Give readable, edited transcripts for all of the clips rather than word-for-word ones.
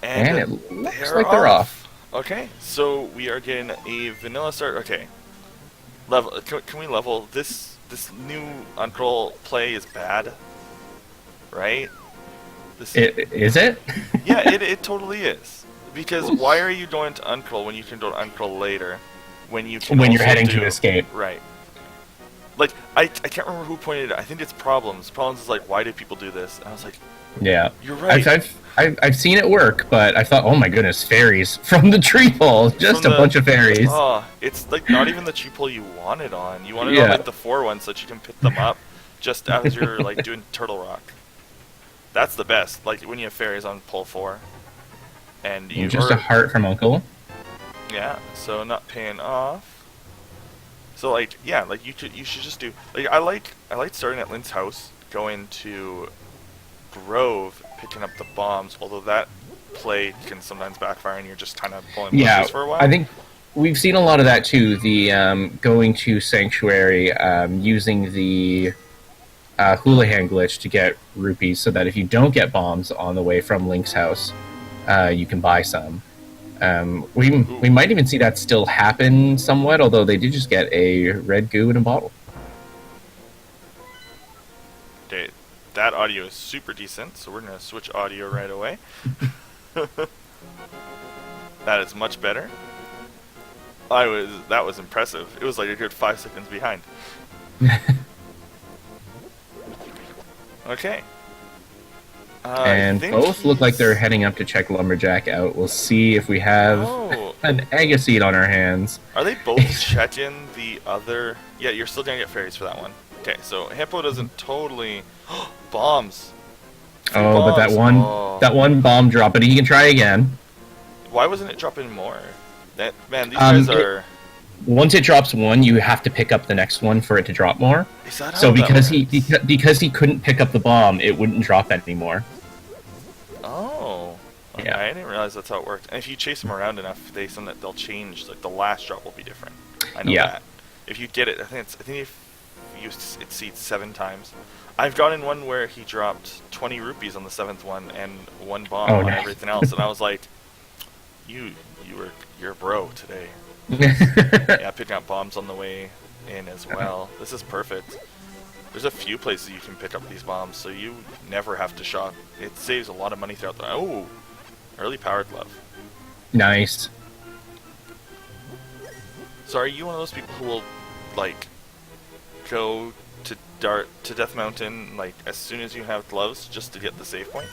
And it looks they're like they're off. Okay, so we are getting a vanilla start. Okay, level. Can we level this? This new Uncroll play is bad, right? This. Is it? Yeah, it totally is. Because why are you going to Uncroll when you can go to Uncroll later? When you can When you're also heading do, to escape. right? Like I can't remember who pointed it. I think it's Problems. Problems is like, why did people do this? And I was like, Yeah. you're right. I've seen it work, but I thought, oh my goodness, fairies from the tree hole. Just a bunch of fairies. Oh, it's like not even the tree pole you wanted on. You wanted on like the 4 ones so that you can pick them up just as you're like doing Turtle Rock. That's the best. Like when you have fairies on pole 4. And you just a heart from Uncle. Yeah, so not paying off. So like yeah, like you should just do like I like starting at Lynn's house, going to Grove, picking up the bombs, although that play can sometimes backfire and you're just kind of pulling bushes for a while. I think we've seen a lot of that too. The going to Sanctuary, using the Houlihan glitch to get rupees, so that if you don't get bombs on the way from Link's house, you can buy some. We might even see that still happen somewhat, although they did just get a red goo in a bottle. Okay, that audio is super decent, so we're gonna switch audio right away. That is much better. That was impressive. It was like a good 5 seconds behind. Okay. And both look like they're heading up to check Lumberjack out. We'll see if we have an Agaseed on our hands. Are they both checking the other? Yeah, you're still gonna get fairies for that one. Okay, so Hippo doesn't totally bombs. But that one bomb drop, but he can try again. Why wasn't it dropping more? These guys are. Once it drops one, you have to pick up the next one for it to drop more. Is that how so that because works? because he couldn't pick up the bomb, it wouldn't drop anymore. Oh, okay, yeah. I didn't realize that's how it worked. And if you chase them around enough, they'll change. Like the last drop will be different. I know that. If you get it, I think if you exceed 7 times. I've gotten one where he dropped 20 rupees on the 7th one and 1 bomb on everything else, and I was like, you're a bro today. Yeah, picking up bombs on the way in as well. This is perfect. There's a few places you can pick up these bombs, so you never have to shop. It saves a lot of money throughout the... Oh! Early power glove. Nice. So are you one of those people who will, like, go to Death Mountain, like, as soon as you have gloves, just to get the save point?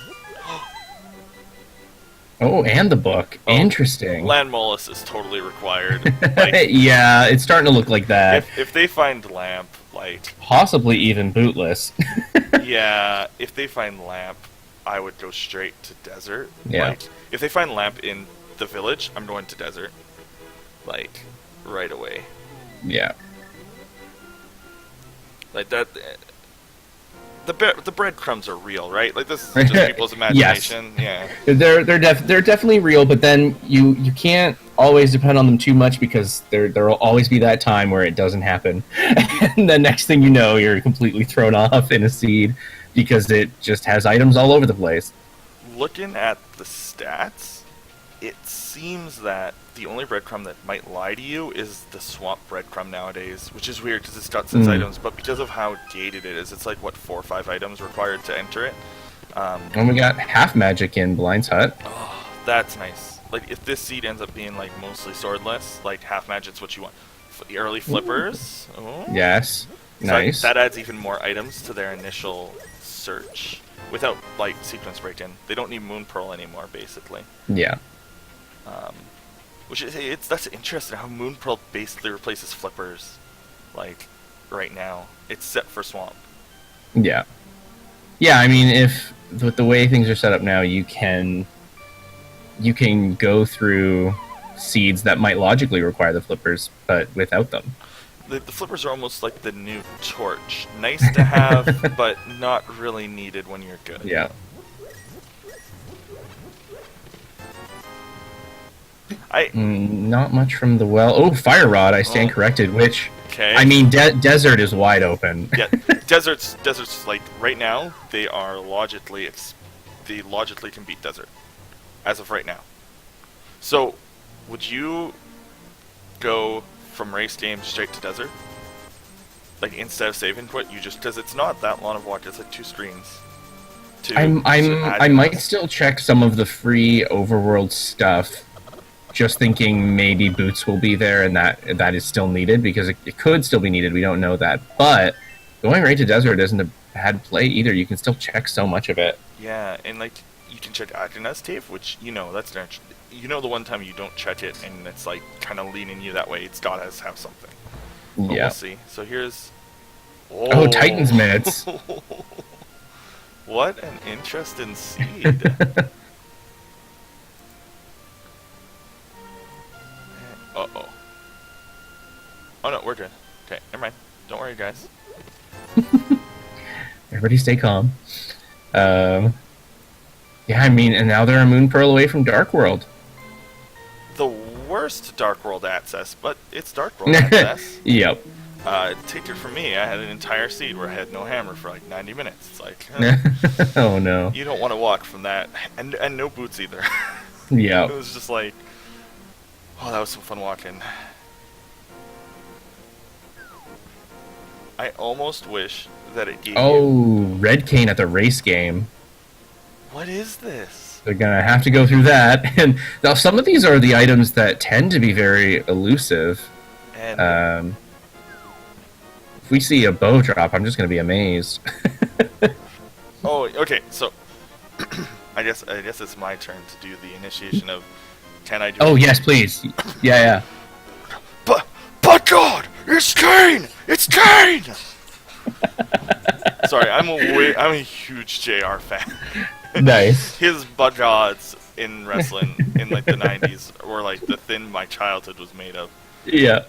Oh, and the book. Interesting. Land Mollusk is totally required. Like, yeah, it's starting to look like that. If they find Lamp, like... Possibly even bootless. Yeah, if they find Lamp, I would go straight to Desert. Yeah. Like, if they find Lamp in the village, I'm going to Desert. Like, right away. Yeah. Like, that... The breadcrumbs are real, right? Like, this is just people's imagination. Yes. Yeah. They're definitely real, but then you can't always depend on them too much, because there'll always be that time where it doesn't happen. And the next thing you know, you're completely thrown off in a seed because it just has items all over the place. Looking at the stats, it seems that the only breadcrumb that might lie to you is the swamp breadcrumb nowadays, which is weird because it's got 6 items, but because of how dated it is, it's like, what, 4 or 5 items required to enter it? And we got half magic in Blind's Hut. Oh, that's nice. Like, if this seed ends up being, like, mostly swordless, like, half magic's what you want. The early flippers. Oh. Yes. So Nice. that adds even more items to their initial search. Without, like, sequence break-in. They don't need Moon Pearl anymore, basically. Yeah. Which is, that's interesting how Moon Pearl basically replaces flippers, like, right now. It's set for Swamp. Yeah. Yeah, I mean, if with the way things are set up now, you can go through seeds that might logically require the flippers, but without them. The flippers are almost like the new torch. Nice to have, but not really needed when you're good. Yeah. Not much from the well. Oh, Fire Rod, I stand corrected, which... Okay. I mean, Desert is wide open. Yeah, Desert's like, right now, they logically can beat Desert. as of right now. So, would you go from race game straight to desert? Like instead of save input, you just because it's not that long of a walk. It's like 2 screens. I might still check some of the free overworld stuff, just thinking maybe boots will be there and that is still needed, because it could still be needed. We don't know that, but going right to desert isn't a bad play either. You can still check so much of it. Yeah, and like you can check Agnes Tave, which that's the one time you don't check it, and it's like kind of leaning you that way. It's gotta have something. But Yeah. we'll see. So here's. Oh, Titan's minutes. What an interesting seed. Uh-oh. Oh no, we're good. Okay, never mind. Don't worry, guys. Everybody stay calm. Yeah, I mean, and now they're a moon pearl away from Dark World. The worst Dark World access, but it's Dark World access. Yep. Take it from me, I had an entire seed where I had no hammer for like 90 minutes. It's like, oh no. you don't want to walk from that, and no boots either. Yeah. It was just like, oh, that was some fun walking. I almost wish that it gave you... Red Cane at the race game. What is this? They're gonna have to go through that. And now some of these are the items that tend to be very elusive. And if we see a bow drop, I'm just gonna be amazed. oh, okay, so I guess it's my turn to do the initiation of. Can I do? Oh yes, please. Yeah. But God, it's Kane! It's Kane! Sorry, I'm a huge JR fan. Nice. His butt gods in wrestling in like the 90s were like the thing my childhood was made of. Yeah.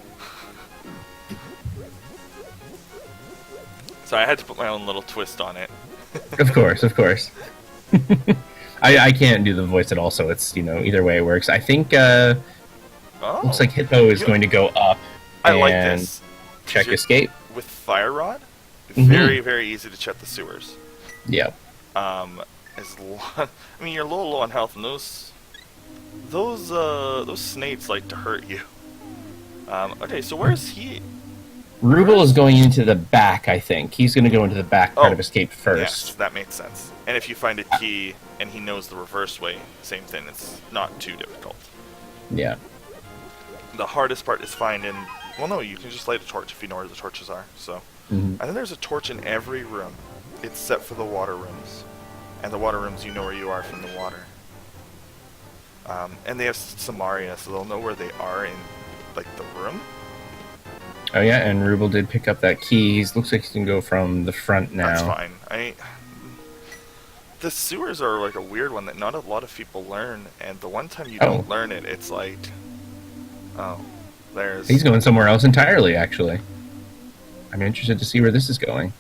So I had to put my own little twist on it. Of course. I can't do the voice at all, so it's, either way it works. I think, looks like Hippo is going to go up. I like this. Check escape. With Fire Rod, very, very easy to check the sewers. Yep. I mean, you're a little low on health, and those snakes like to hurt you. Okay, so where is he? Ruble is going into the back, I think. He's going to go into the back part of escape first. Yes, that makes sense. And if you find a key and he knows the reverse way, same thing. It's not too difficult. Yeah. The hardest part is finding... Well, no, you can just light a torch if you know where the torches are. So, I think there's a torch in every room. It's set for the water rooms. And the water rooms, you know where you are from the water. And they have Samaria, so they'll know where they are in, like, the room. Oh yeah, and Ruble did pick up that key. Looks like he can go from the front now. That's fine. The sewers are like a weird one that not a lot of people learn, and the one time you don't learn it, it's like, there's... He's going somewhere else entirely, actually. I'm interested to see where this is going.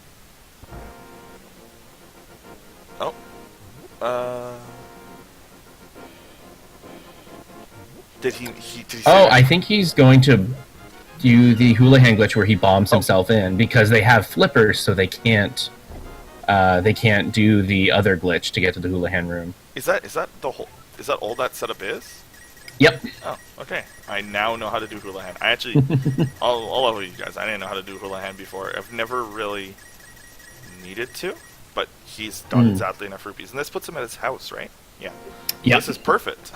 Did he say I think he's going to do the Houlihan glitch where he bombs himself in, because they have flippers, so they can't do the other glitch to get to the Houlihan room. Is that all that setup is? Yep. Oh, okay. I now know how to do Houlihan. I actually, all of you guys, I didn't know how to do Houlihan before. I've never really needed to, but he's done exactly enough rupees. And this puts him at his house, right? Yeah. Yep. This is perfect.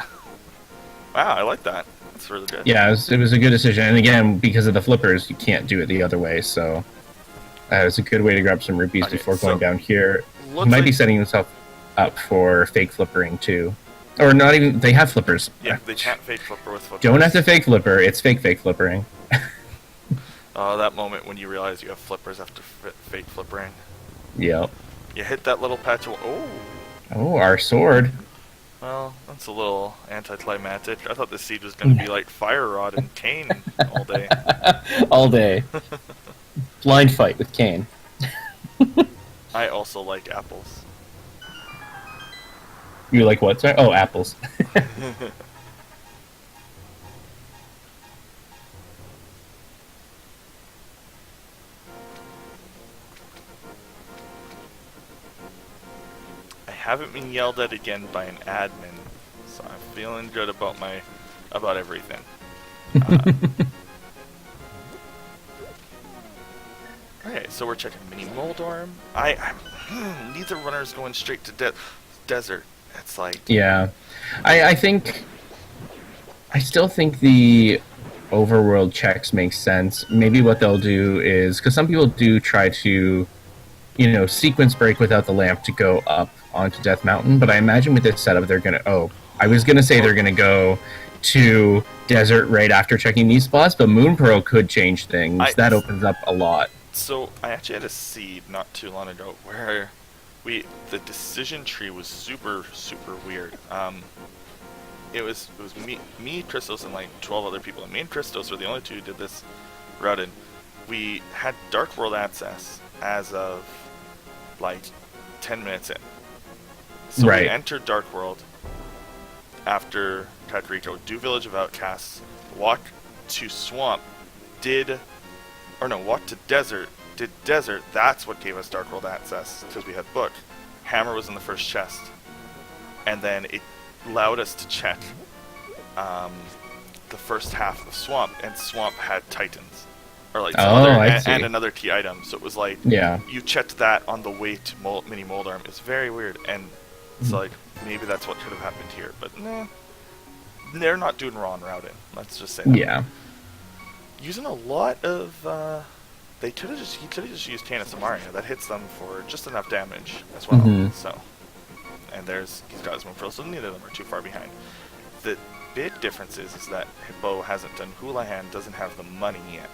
Wow, I like that. That's really good. Yeah, it was a good decision. And again, because of the flippers, you can't do it the other way, so it's a good way to grab some rupees before going down here. He might be setting himself up for fake flippering, too. Or not even... They have flippers. Yeah, they can't fake flipper with flippers. Don't have to fake flipper. It's fake flippering. That moment when you realize you have flippers after fake flippering. Yep. You hit that little patch of... Oh, our sword. Well, that's a little anticlimactic. I thought this seed was going to be like Fire Rod and Kane all day. All day. Blind fight with Kane. I also like apples. You like what, sorry? Oh, apples. I haven't been yelled at again by an admin, so I'm feeling good about everything. Uh, okay, so we're checking Mini Moldorm. Neither runner's going straight to desert. It's like Yeah, I think I still think the overworld checks make sense. Maybe what they'll do is because some people do try to, sequence break without the lamp to go up onto Death Mountain. But I imagine with this setup, they're gonna. Oh, I was gonna say they're gonna go to desert right after checking these spots, but Moon Pearl could change things. That opens up a lot. So I actually had a seed not too long ago where the decision tree was super weird. It was me, Christos, and like 12 other people. And me and Christos were the only two who did this route. And we had Dark World access as of like 10 minutes in. So Right. we entered Dark World after Kakariko, do Village of Outcasts, walk to Swamp, walk to Desert, did Desert. That's what gave us Dark World access because we had Book. Hammer was in the first chest, and then it allowed us to check the first half of Swamp, and Swamp had Titans, or like and another key item. So it was like you checked that on the way to Mini Moldorm. It's very weird, and it's like maybe that's what could have happened here, but nah, they're not doing wrong routing. Let's just say that. Yeah. Using a lot of he could have just used Canis Amaria. That hits them for just enough damage as well. So, and he's got his Moonfrill, so neither of them are too far behind. The big difference is that Hippo hasn't done Houlihan, doesn't have the money yet.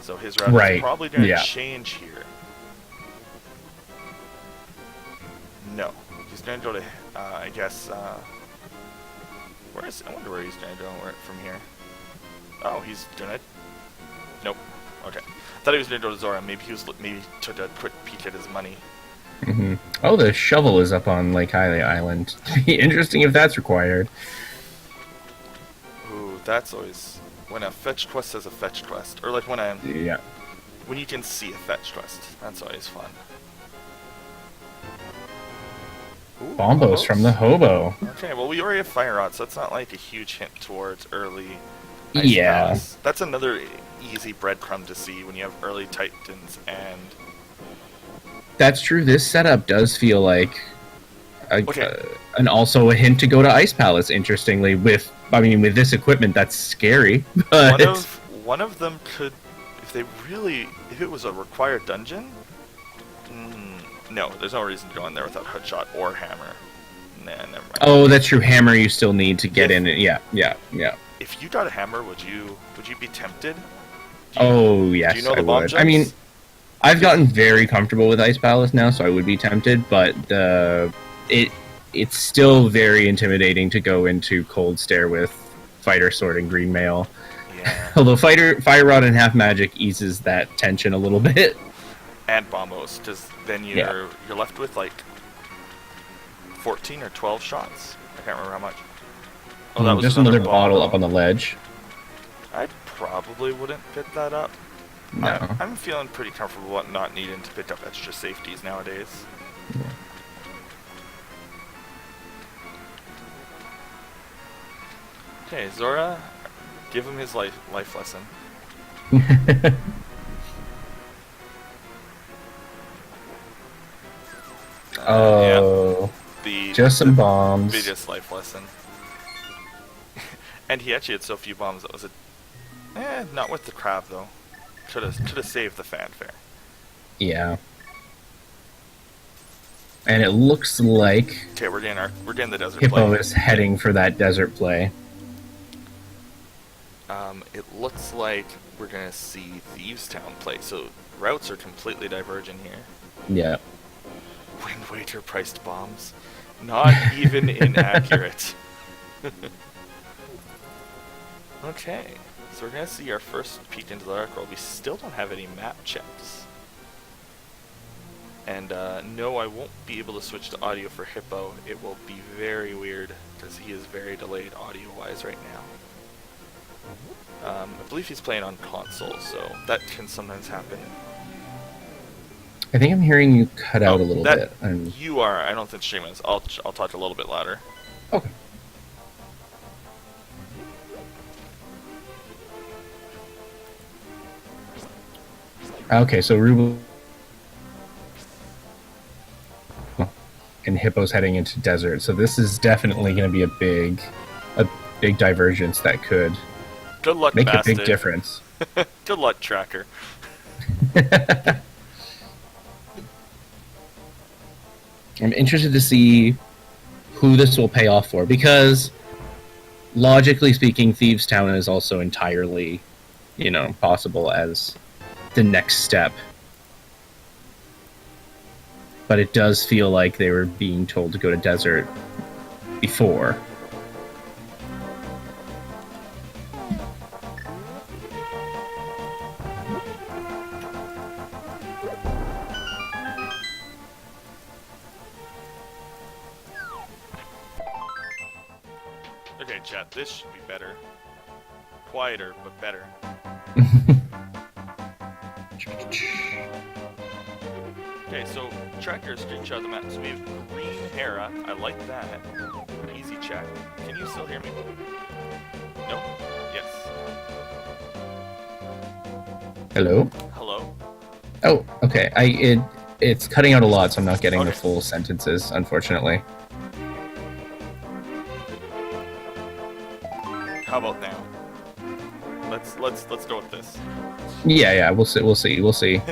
So his route is probably going to change here. No, he's going to go to, I guess, I wonder where he's going to go from here. Oh, he's gonna. Nope. Okay. I thought he was gonna go to Zora. Maybe he took a quick peek at his money. Oh, the shovel is up on Lake Hylia Island. Be interesting if that's required. Ooh, that's always when a fetch quest says a fetch quest, or like when you can see a fetch quest. That's always fun. Ooh, Bombos from the hobo. Okay, well we already have Fire Rod, so that's not like a huge hint towards early. Palace. That's another easy breadcrumb to see when you have early Titans and. That's true. This setup does feel like, and also a hint to go to Ice Palace. Interestingly, with this equipment, that's scary. But one of them could, if it was a required dungeon. No, there's no reason to go in there without Hoodshot or Hammer. Nah, never mind. Oh, that's true. Hammer, you still need to get in. Yeah. If you got a Hammer, would you be tempted? Yes, do you know the bomb jumps? I mean, I've gotten very comfortable with Ice Palace now, so I would be tempted, but it's still very intimidating to go into Cold Stare with Fighter Sword and Green Mail. Yeah. Although Fire Rod and Half Magic eases that tension a little bit. And Bombos, because then you're left with like 14 or 12 shots. I can't remember how much. Oh, that was just another bottle up on the ledge. I probably wouldn't pick that up. No. I'm feeling pretty comfortable with not needing to pick up extra safeties nowadays. Yeah. Okay, Zora, give him his life lesson. Just some bombs. Biggest life lesson. And he actually had so few bombs that was not with the crab though. Could have saved the fanfare. Yeah. And it looks like we're getting the desert Hippo play. is heading for that desert play. It looks like we're gonna see Thieves Town play, so routes are completely divergent here. Yeah. Wind Waker priced bombs. Not even inaccurate. Okay, so we're gonna see our first peek into the Dark World. We still don't have any map checks. And no, I won't be able to switch to audio for Hippo. It will be very weird, because he is very delayed audio-wise right now. I believe he's playing on console, so that can sometimes happen. I think I'm hearing you cut out a little bit. You are. I don't think stream is. I'll talk a little bit louder. Okay. Okay, so Ruble and Hippo's heading into desert, so this is definitely going to be a big divergence that could Good luck, make a big bastard. difference. Good luck, tracker. I'm interested to see who this will pay off for, because logically speaking, Thieves Town is also entirely, possible as the next step. But it does feel like they were being told to go to desert before. Okay, chat, this should be better. Quieter, but better. Okay, so tracker screenshot of the map. So we have green Hera. I like that. Easy check. Can you still hear me? Nope. Yes. Hello? Hello? Oh, okay. It's cutting out a lot, so I'm not getting the Okay. full sentences, unfortunately. How about now? Let's go with this. Yeah, we'll see.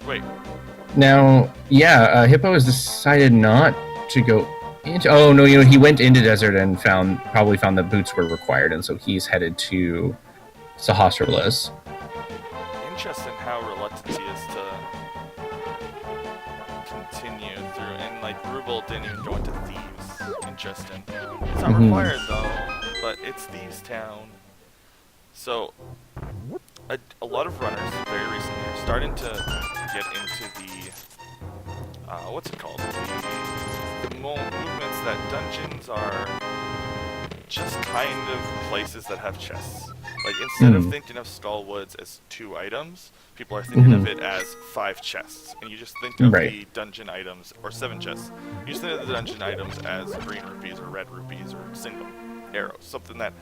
Wait. Now, yeah, Hippo has decided not to go into. Oh no, he went into desert and probably found that boots were required, and so he's headed to Sahasralas. Interesting how reluctant he is to continue through, and like Ruble didn't even go into Thieves. Interesting. It's not required though, but it's Thieves Town. So a lot of runners very recently are starting to get into the what's it called? The movements that dungeons are just kind of places that have chests. Like instead of thinking of Skullwoods as 2 items, people are thinking of it as 5 chests, and you just think of the dungeon items, or 7 chests. You just think of the dungeon items as green rupees or red rupees or single arrows, something that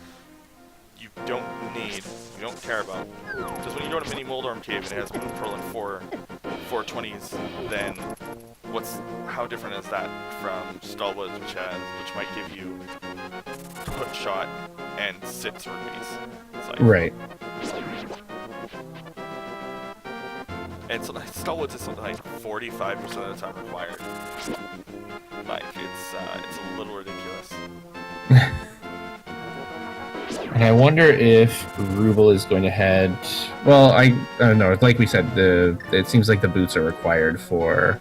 you don't need, you don't care about. Because when you go to Mini Moldorm Cave and it has Moon Pearl and 420s, then how different is that from Skullwoods, which might give you Hook Shot and 6 rupees? It's like, Right. And so Skullwoods is something like 45% of the time required. Like it's a little ridiculous. And I wonder if Ruble is going to head. Well, I don't know. Like we said, it seems like the boots are required for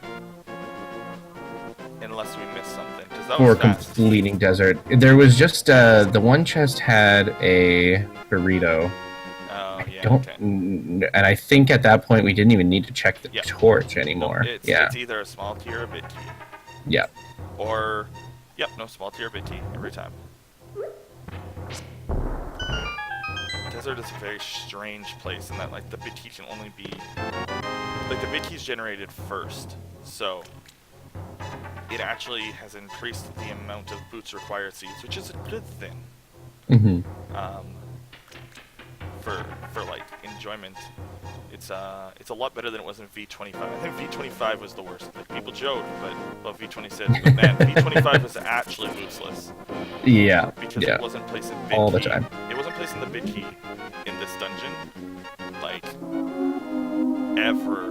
Unless we miss something, because that for was fast. completing desert. There was just the one chest had a burrito. Oh yeah. Okay. And I think at that point we didn't even need to check the torch anymore. It's either a small key or a big key. Yeah. Or, no small key or big key every time. Desert is a very strange place in that like the big key can only be like the big key's generated first, so it actually has increased the amount of boots required seeds, which is a good thing. For like enjoyment, it's a lot better than it was in V25. I think V25 was the worst. Like people joked, but V26, but man, V25 was actually bootsless. Yeah. Because it wasn't placed in big all key. the time. It wasn't placed in the big key in this dungeon, like ever.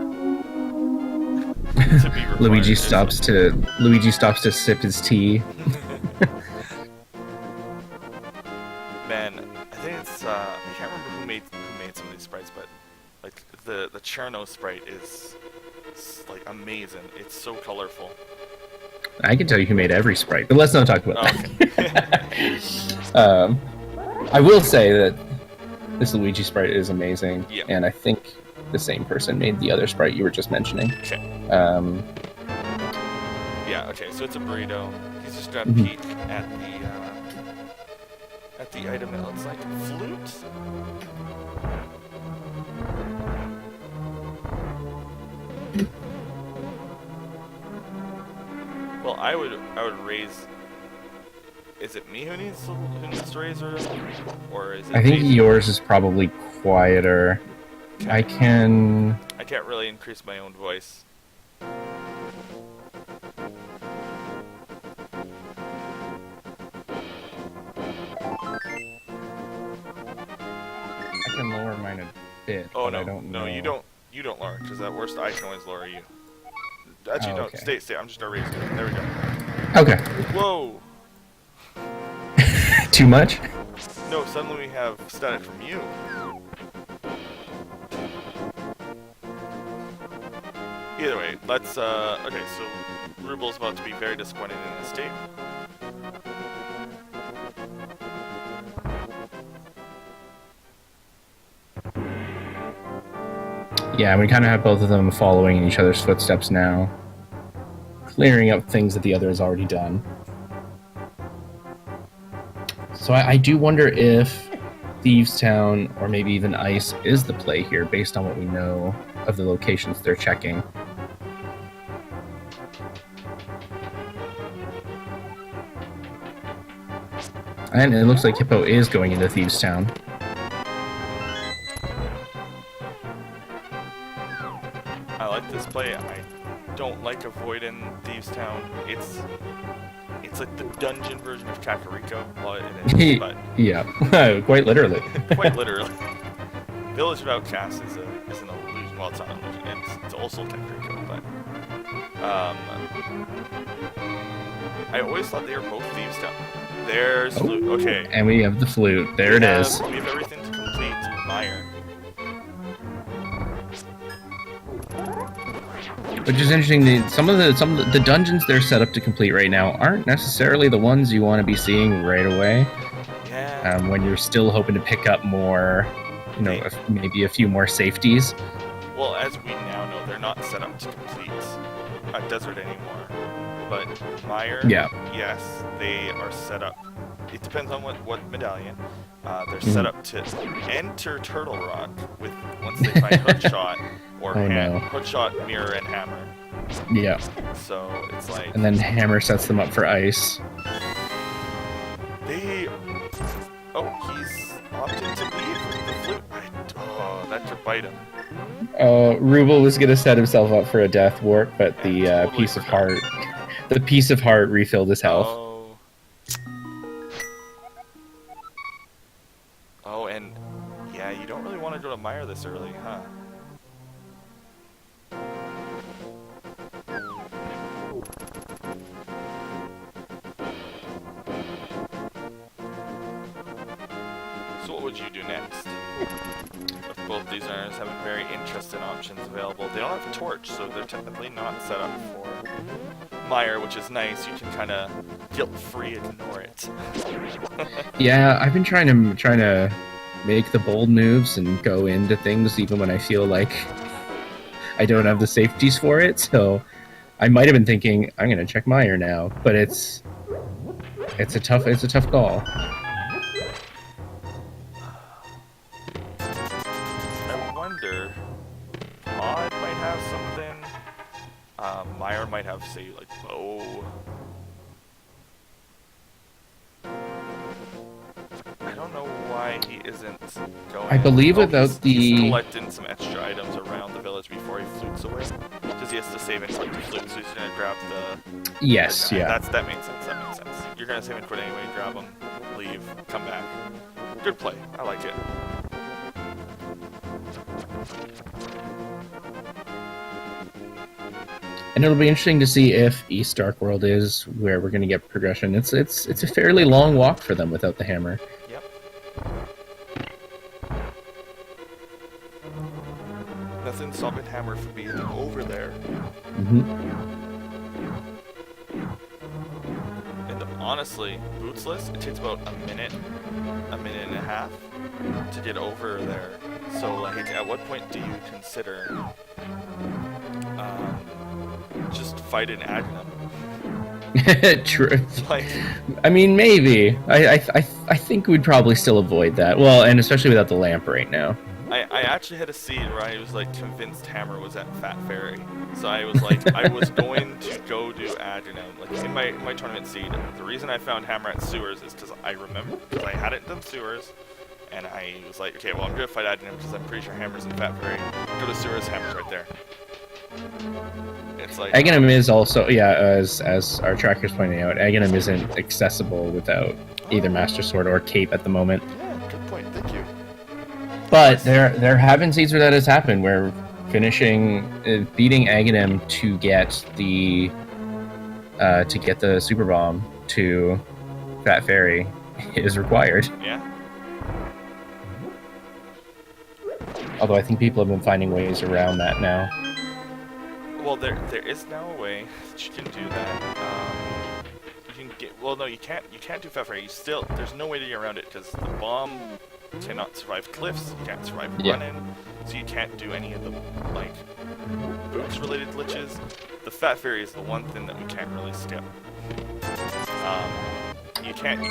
To be required. Luigi stops to sip his tea. Man, I think it's I can't remember who made some of these sprites, but like the Cherno sprite is like amazing. It's so colorful. I can tell you who made every sprite, but let's not talk about that. I will say that this Luigi sprite is amazing, and I think the same person made the other sprite you were just mentioning. Okay. Okay, so it's a burrito. He's just got a peek at the item that looks like a flute. Well, I would raise Is it me who needs to raise her, or is it? I think yours is probably quieter. Okay. I can't really increase my own voice. I can lower mine a bit. Oh but no, I don't know. no, you don't lower, because at worst I can always lower you. Actually, no, okay. stay. I'm just gonna raise you. There we go. Okay. Whoa. Too much? No, suddenly we have static from you. Either way, let's, okay, so Ruble's about to be very disappointed in this state. Yeah, we kind of have both of them following in each other's footsteps now. Clearing up things that the other has already done. So I do wonder if Thieves Town, or maybe even Ice, is the play here, based on what we know of the locations they're checking. And it looks like Hippo is going into Thieves Town. I like this play. I don't like avoiding Thieves Town. It's like the dungeon version of Kakariko. Well, it is, but yeah, quite literally. quite literally. Village of Outcasts is an illusion. Well, it's not an illusion. It's also Kakariko, but I always thought they were both Thieves Town. There's flute. Okay. And we have the flute. There it is. We have everything to complete Meyer. Which is interesting. Some of the dungeons they're set up to complete right now aren't necessarily the ones you want to be seeing right away. Yeah. When you're still hoping to pick up more, maybe a few more safeties. Well, as we now know, they're not set up to complete a desert anymore. But Meyer, yes, they are set up. It depends on what medallion. They're set up to enter Turtle Rock with once they find Hookshot or Hookshot, Mirror, and Hammer. Yeah. So it's like. And then Hammer sets them up for Ice. Oh, he's opted to leave the flute. That could bite him. Ruble was gonna set himself up for a death warp, but the totally piece of heart. The piece of heart refilled his health. Oh, and yeah, you don't really want to go to Meyer this early, huh? So what would you do next? If both these runners have very interesting options available. They don't have a torch, so they're technically not set up for Meyer, which is nice. You can kind of guilt-free ignore it. Yeah, I've been trying to make the bold moves and go into things even when I feel like I don't have the safeties for it. So I might have been thinking I'm gonna check Meyer now, but it's a tough call. I wonder, Pod might have something. Meyer might have, say, like, bow. I don't know why he isn't going. I believe he's collecting some extra items around the village before he flutes away. Because he has to save and collect the flute, so he's gonna grab the. Yes, the yeah. That makes sense. That makes sense. You're gonna save and quit anyway. Grab him, leave, come back. Good play. I like it. And it'll be interesting to see if East Dark World is where we're going to get progression. It's a fairly long walk for them without the hammer. Yep. Nothing stopping Hammer from being over there. And honestly, bootsless, it takes about a minute and a half to get over there. So like, at what point do you consider just fighting Agnum? True. Like, I mean, maybe. I think we'd probably still avoid that. Well, and especially without the lamp right now. I I actually had a seed where I was like convinced Hammer was at Fat Fairy. So I was like, I was going to go do Agenum. Like in my tournament seed, the reason I found Hammer at Sewers is because I remember, because I hadn't done Sewers, and I was like, okay, well I'm gonna fight Agenum because I'm pretty sure Hammer's in Fat Fairy. Go to Sewers, Hammer's right there. It's like Aghanim is also, yeah, as our tracker's pointing out, Aghanim isn't accessible without either Master Sword or Cape at the moment. Yeah, good point. Thank you. But there have been seeds where that has happened, where finishing, beating Aghanim to get the Super Bomb to Fat Fairy is required. Yeah. Although I think people have been finding ways around that now. Well, there is now a way that you can do that. You can get, well, no, you can't do Fat Fairy. You still, there's no way to get around it because the bomb cannot survive cliffs. You can't survive run-in, so you can't do any of the like boots-related glitches. The Fat Fairy is the one thing that we can't really skip. You can't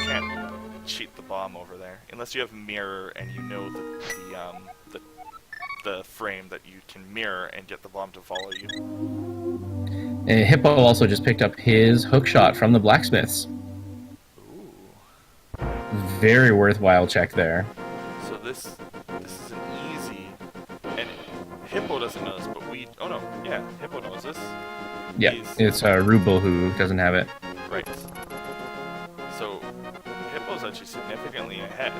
cheat the bomb over there unless you have mirror and you know the frame that you can mirror and get the bomb to follow you. And Hippo also just picked up his hookshot from the blacksmiths. Ooh. Very worthwhile check there. So this is an easy, and Hippo doesn't know this, but oh no, yeah, Hippo knows this. Yeah, it's Ruble who doesn't have it. Right. So Hippo's actually significantly ahead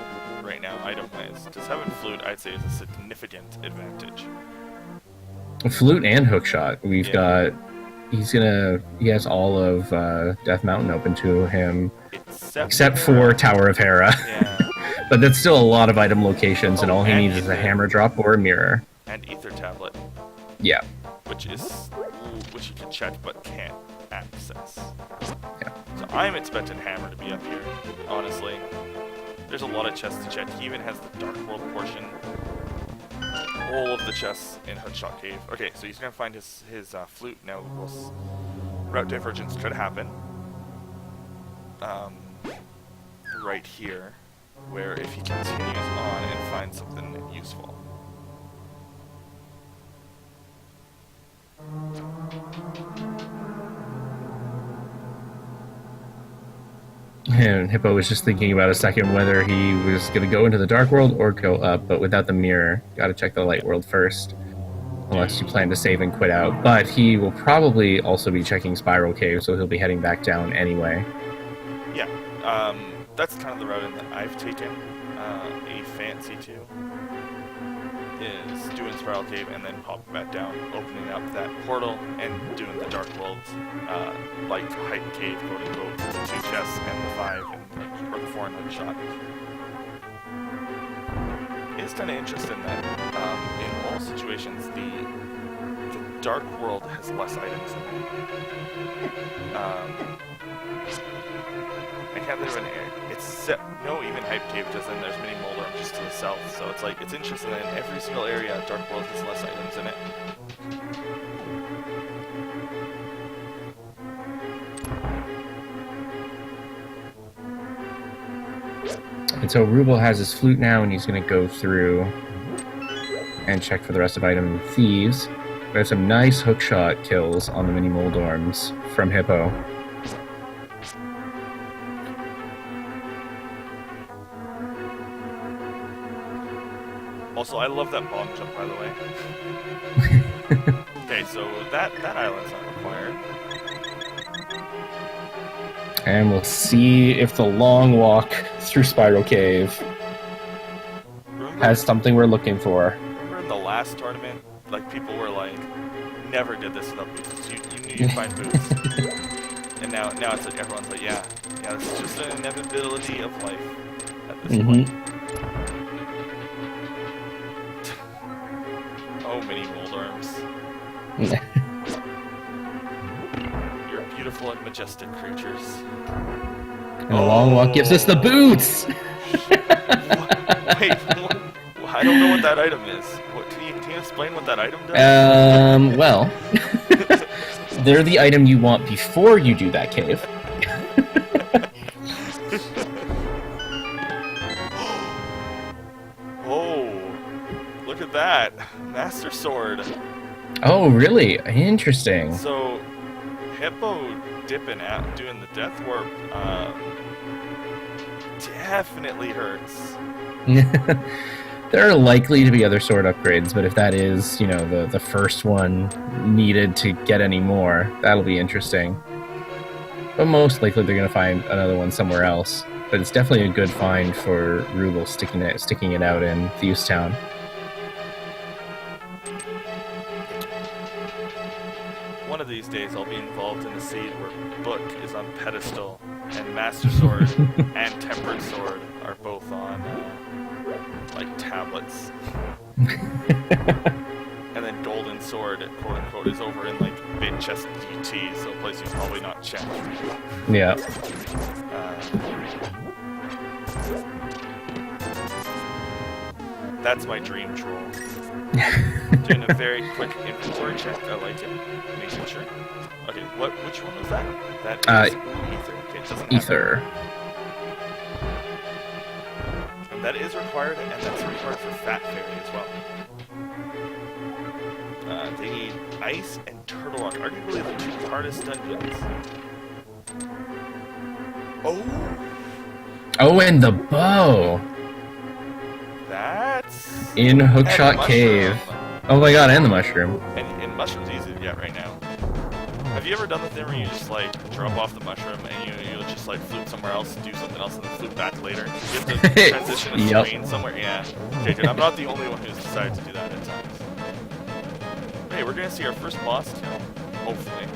right now, item-wise. Just having Flute, I'd say, is a significant advantage. Flute and hookshot. We've got. He has all of Death Mountain open to him, except for Tower of Hera. Yeah. But that's still a lot of item locations, and all he needs is a hammer drop or a mirror. And Ether Tablet. Yeah. Which you can check but can't access. Yeah. So I'm expecting Hammer to be up here, honestly. There's a lot of chests to check. He even has the Dark World portion. All of the chests in Hookshot Cave. Okay, so he's gonna find his flute now. Route divergence could happen. Right here, where if he continues on and finds something useful. And Hippo was just thinking about a second whether he was going to go into the Dark World or go up, but without the mirror, got to check the Light World first. Unless you plan to save and quit out. But he will probably also be checking Spiral Cave, so he'll be heading back down anyway. Yeah, that's kind of the route that I've taken. A fancy too is doing Spiral Cave and then popping back down, opening up that portal and doing the Dark World, like Height Cave, quote unquote, the 2 chests and the 5 or the 4 and Hookshot. It's kind of interesting that in all situations the Dark World has less items in it. I can't think of an area. It's set. No, even Hype Cave doesn't. There's many Moldorm just to the south. So it's like it's interesting that in every single area, Dark World has less items in it. And so Ruble has his flute now, and he's going to go through and check for the rest of item thieves. We have some nice hookshot kills on the mini Moldorms from Hippo. Also, I love that bomb jump, by the way. Okay, so that island's not required. And we'll see if the long walk through Spiral Cave has something we're looking for. Remember in the last tournament, like people were like, never did this without boots. You knew you'd find boots. And now it's like everyone's like, yeah, this is just an inevitability of life at this point. Oh, many Moldorms. You're beautiful and majestic creatures. And the long walk gives us the boots! Wait, what? I don't know what that item is. Can you explain what that item does? Well, they're the item you want before you do that cave. Oh, look at that. that. Master Sword. Oh, really? Interesting. So, Hippo dipping out, doing the Death Warp, definitely hurts. There are likely to be other sword upgrades, but if that is, you know, the first one needed to get any more, that'll be interesting. But most likely they're going to find another one somewhere else. But it's definitely a good find for Ruble sticking it out in Thieves Town. One of these days I'll be involved in a seed where Book is on pedestal, and Master Sword and Tempered Sword are both on, like, tablets. And then Golden Sword, quote-unquote, is over in, like, Bit Chest GT, so a place you've probably not checked. Yeah. That's my dream troll. Doing a very quick inventory check. I like it. Making sure. Okay, which one was that? That is Ether. Okay, it doesn't Ether. And that is required, and that's required for Fat Fairy as well. They need Ice and Turtle Rock, arguably the two hardest dungeons. Oh, and the bow! That's... In Hookshot Cave. Oh my god, and the mushroom. And mushroom's easy to get right now. Have you ever done the thing where you just, like, drop off the mushroom and you'll just, like, flute somewhere else, do something else, and then flute back later? You have to transition a screen somewhere? Yeah. Okay, good. I'm not the only one who's decided to do that at times. Hey, we're gonna see our first boss too. Hopefully.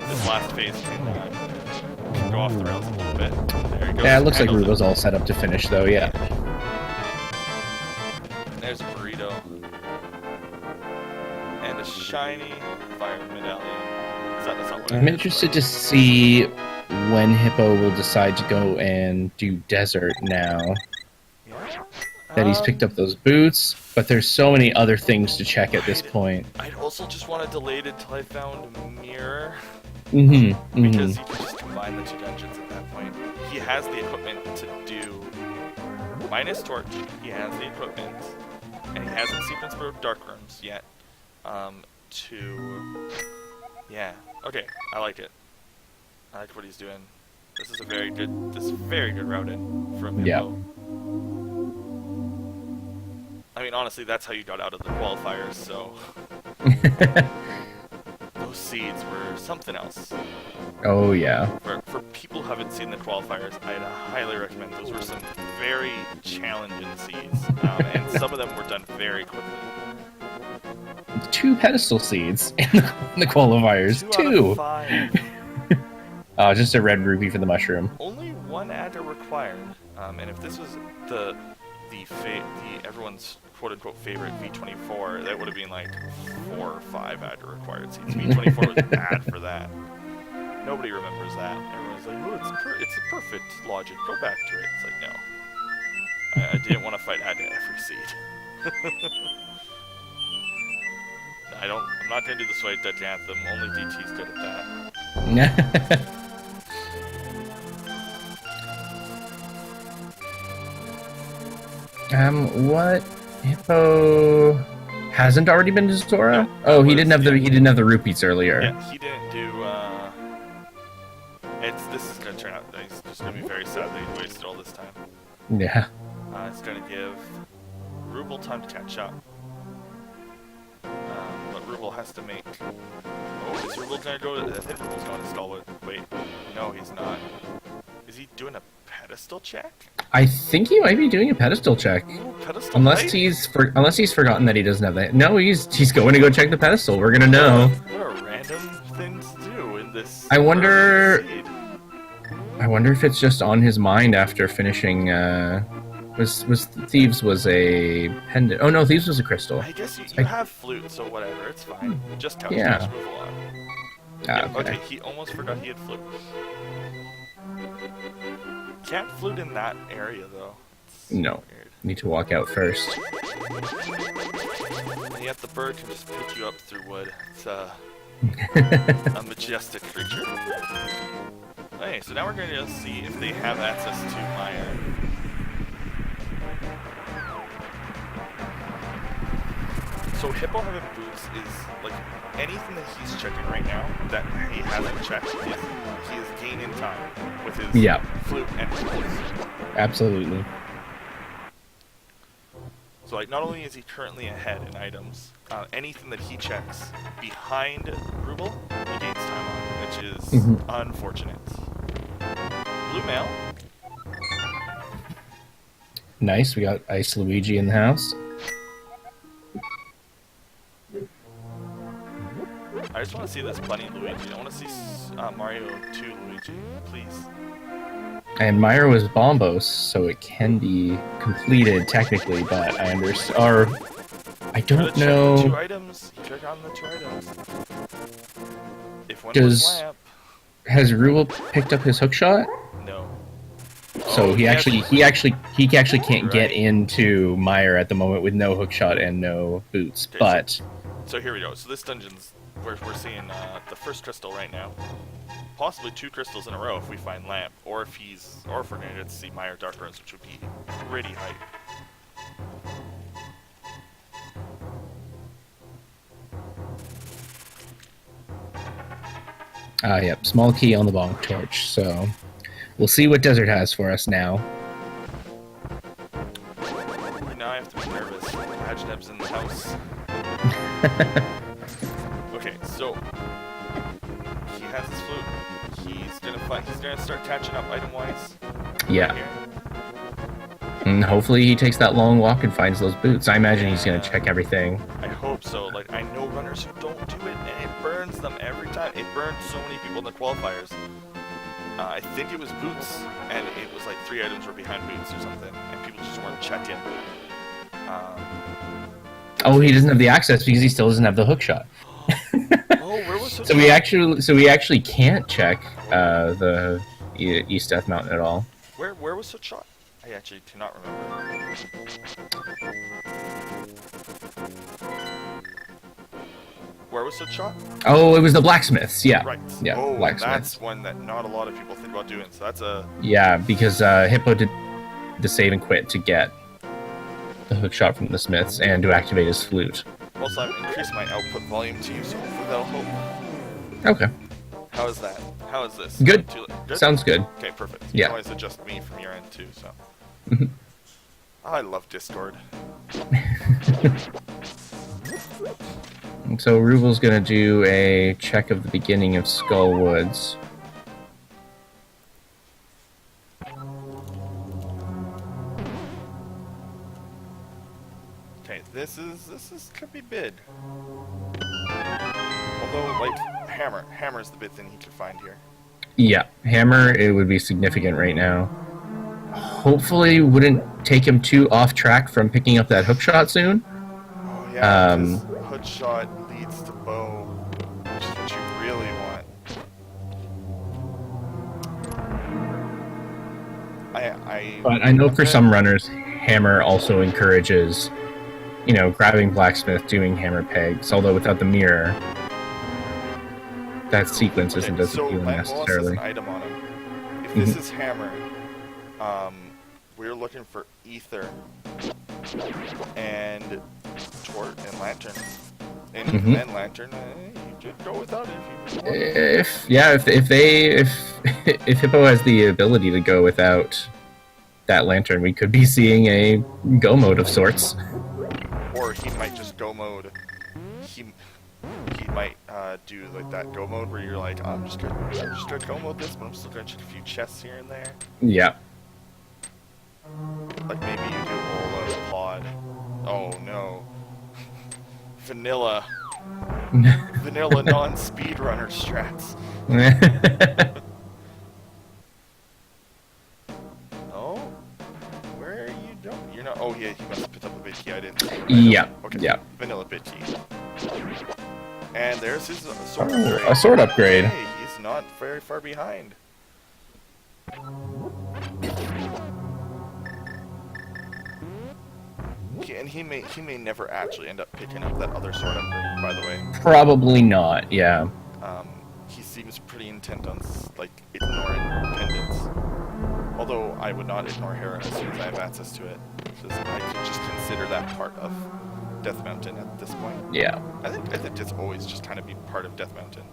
This last phase can go off the rails a little bit. There you go. Yeah, it looks like Ruble's all set up to finish, though, yeah. There's a burrito. And a shiny fire medallion. That's not what I'm interested to see when Hippo will decide to go and do desert now. Yeah. That he's picked up those boots, but there's so many other things to check at this point. I'd also just want to delay it until I found Mirror. Mm-hmm. Because you can just combine the two dungeons at that point. He has the equipment to do minus Torch. He has the equipment, and he hasn't sequence broke Dark Rooms yet. Yeah. Okay, I like it. I like what he's doing. This is very good routing from him. Yeah. I mean, honestly, that's how you got out of the qualifiers, so... Those seeds were something else. Oh, yeah. For people who haven't seen the qualifiers, I'd highly recommend. Those were some very challenging seeds, and some of them were done very quickly. 2 pedestal seeds in the qualifiers. 2 out of 5. Just a red ruby for the mushroom. Only 1 adder required, and if this was the everyone's quote-unquote favorite V24, that would have been like 4 or 5 adder required seeds. V24 was bad for that. Nobody remembers that. Everyone's like, oh, it's a perfect logic. Go back to it. It's like, no. I didn't want to fight adder every seed. I'm not going to do the Swipe Dutch Anthem. Only DT's good at that. What? Hippo hasn't already been to Zora? No, oh, he didn't have the rupees earlier. Yeah, he didn't do. This is gonna turn out. He's just gonna be very sad that he wasted all this time. Yeah. It's gonna give Ruble time to catch up. But Ruble has to make. Oh, is Ruble gonna go? I think Ruble's going to stall it. Wait, no, he's not. Is he doing a pedestal check? I think he might be doing a pedestal check. Ooh, pedestal unless light? he's forgotten that he doesn't have that. No, he's going to go check the pedestal. We're gonna know. What a random thing to do in this. I wonder if it's just on his mind after finishing. Was Thieves was a pendant? Oh no, Thieves was a crystal. I guess you have flute, so whatever, it's fine. Just couch Yeah. move along. Ah, Yeah, okay, he almost forgot he had flute. Can't flute in that area though. It's No. weird. Need to walk out first. And yet the bird can just pick you up through wood. It's a majestic creature. Okay, so now we're going to see if they have access to Mire. So Hippo having boots is like anything that he's checking right now that he hasn't checked is he is gaining time with his Yeah. flute and his boots. Absolutely. So like not only is he currently ahead in items, anything that he checks behind Ruble, he gains time on, which is unfortunate. Blue mail. Nice. We got Ice Luigi in the house. I just want to see this bunny Luigi. I want to see Mario 2 Luigi, please. And Myra was Bombos, so it can be completed technically, but I understand. Or I don't know. Check the 2 items. Check on the 2 items. If one Does was lamp, has Ruble picked up his hookshot? no. So Oh, he yes. actually can't get Right. into Meyer at the moment with no hookshot and no boots. Okay, But So here we go. So this dungeon's we're seeing the first crystal right now. Possibly 2 crystals in a row if we find lamp, or if we're going to get to see Meyer Dark Runes, which would be pretty hype. yep, small key on the bonk torch. So we'll see what Desert has for us now. Now I have to be nervous. Hajneb's in the house. Okay, so he has his flute. He's gonna start catching up item wise. Yeah. And hopefully he takes that long walk and finds those boots. I imagine he's going to check everything. I hope so. Like, I know runners who don't do it, and it burns them every time. It burned so many people in the qualifiers. I think it was boots, and it was like 3 items were behind boots or something, and people just weren't checking. Oh, he doesn't have the access because he still doesn't have the hookshot. Oh, where was So we actually can't check the East Death Mountain at all. Where was Soot Shot? I actually cannot remember. Where was Soot Shot? Oh, it was the blacksmiths. Yeah. Right. Yeah. Oh, Blacksmiths. that's one that not a lot of people think about doing. So that's a Yeah, because Hippo did the save and quit to get the hookshot from the Smiths and to activate his flute. Also, I've increased my output volume to you, so hopefully that'll help. Okay. How is that? How is this? Good. Good? Sounds good. Okay, perfect. Yeah. You can always adjust me from your end too, so. I love Discord. And so Ruble's gonna do a check of the beginning of Skull Woods. Okay, this could be bid. Although, like, hammer's the big thing he could find here. Yeah, hammer, it would be significant right now. Hopefully wouldn't take him too off track from picking up that hookshot soon. Oh yeah, this hood shot leads to bow, which is what you really want. But I know for some runners, hammer also encourages, grabbing blacksmith, doing hammer pegs, although without the mirror, that sequence isn't as appealing necessarily. An item on him. If this is hammer, we're looking for ether and tort and lantern. And then lantern, you just go without it if you want. If Hippo has the ability to go without that lantern, we could be seeing a go mode of sorts. Or he might just go mode. He might do like that go mode where you're like, I'm just gonna go mode this, but I'm still gonna check a few chests here and there. Yeah. Like maybe you do all the pod. Oh no. Vanilla non-speedrunner strats. Oh? Where are you doing? You're not. Oh yeah, he must have picked up a bit key. I didn't. Yeah. Okay. Yeah. Vanilla bit key. And there's his sword Oh, upgrade. a sword upgrade. Hey, he's not very far behind. And he may never actually end up picking up that other sword upgrade, by the way. Probably not, yeah. He seems pretty intent on, like, ignoring pendants. Although, I would not ignore Hera as soon as I have access to it. Because I could just consider that part of Death Mountain at this point. Yeah. I think it's always just kind of be part of Death Mountain.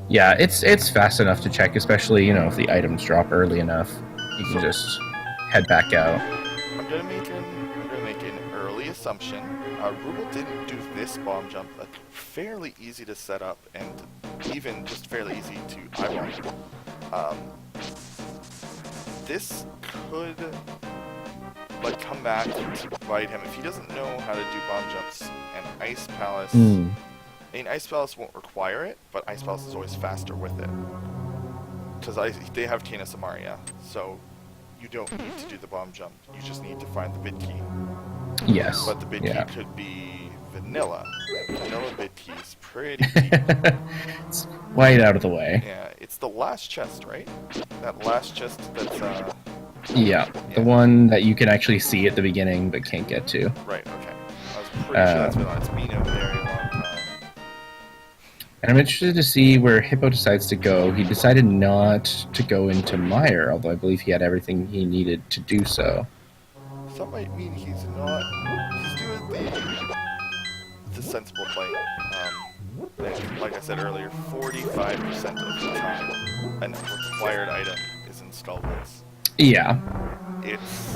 Yeah, it's fast enough to check, especially, if the items drop early enough. You can just head back out. I'm gonna make an early assumption. Ruble didn't do this bomb jump. Fairly easy to set up, and even just fairly easy to eyeball. This could like come back to bite him if he doesn't know how to do bomb jumps. And Ice Palace. I mean, Ice Palace won't require it, but Ice Palace is always faster with it. Because they have Tina Samaria, so you don't need to do the bomb jump. You just need to find the bid key. Yes. But the bid key could be vanilla. Vanilla bid key is pretty deep. It's right out of the way. Yeah, it's the last chest, right? That last chest that's, Yeah, the one that you can actually see at the beginning but can't get to. Right, okay. I was pretty sure that's vanilla. It's been a very long time. And I'm interested to see where Hippo decides to go. He decided not to go into Mire, although I believe he had everything he needed to do so. That might mean he's not. He's doing the sensible play. Like I said earlier, 45% of the time, an required item is installments. Yeah. It's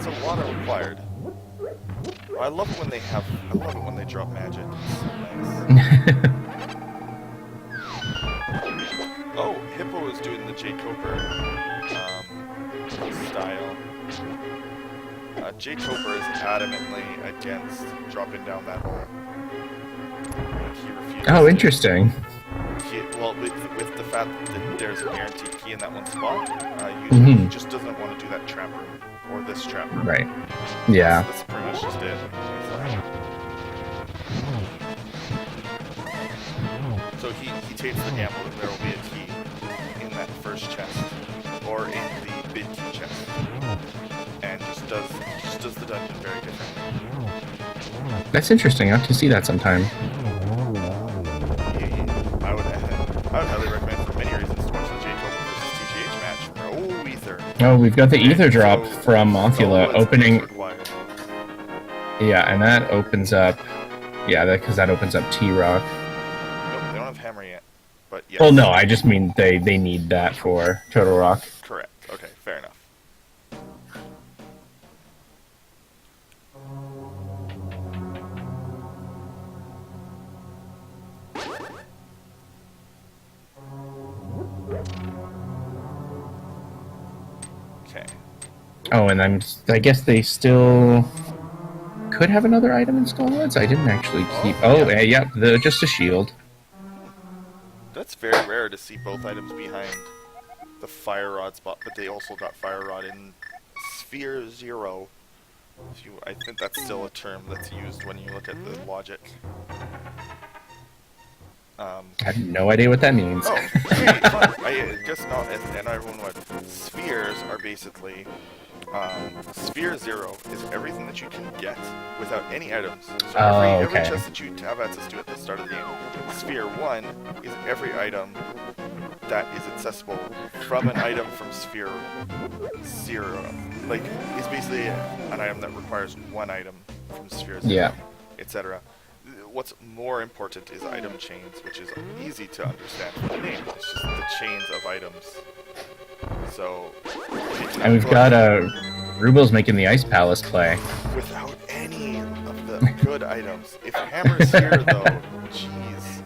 a lot of required. I love it when they have. I love it when they drop magic. It's so nice. Oh, Hippo is doing the J. Coper style. J. Coper is adamantly against dropping down that hole. He refuses. Oh, interesting. Well, with the fact that there's a guaranteed key in that one spot, usually he just doesn't want to do that trap room or this trap room. Right. Yeah. That's pretty much just it. So he takes the gamble that there will be a key in that first chest or in the bid key chest, and just does the dungeon very differently. That's interesting. I have to see that sometime. I would highly recommend for many reasons to watch the J. Coper versus TGH match. Oh, Ether. Oh, we've got the Ether drop from Monthula opening. Yeah, and that opens up. Yeah, because that opens up T-Rock. Nope, they don't have Hammer yet. But yes. Well, no, I just mean they need that for Total Rock. Correct. Okay, fair enough. Okay. Oh, and I guess they still could have another item in Skullwoods. I didn't actually keep. Oh, yeah, just a shield. That's very rare to see both items behind the Fire Rod spot, but they also got Fire Rod in Sphere 0. I think that's still a term that's used when you look at the logic. I have no idea what that means. Oh, okay, fine. I guess not, and everyone would. Spheres are basically, Sphere 0 is everything that you can get without any items. So every chest that you have access to at the start of the game. Sphere 1 is every item that is accessible from an item from Sphere 0. Like, it's basically an item that requires one item from Sphere 0, etc. What's more important is item chains, which is easy to understand from the name. It's just the chains of items. So, and we've got Ruble's making the Ice Palace play. Without any of the good items. If Hammer's here, though, jeez.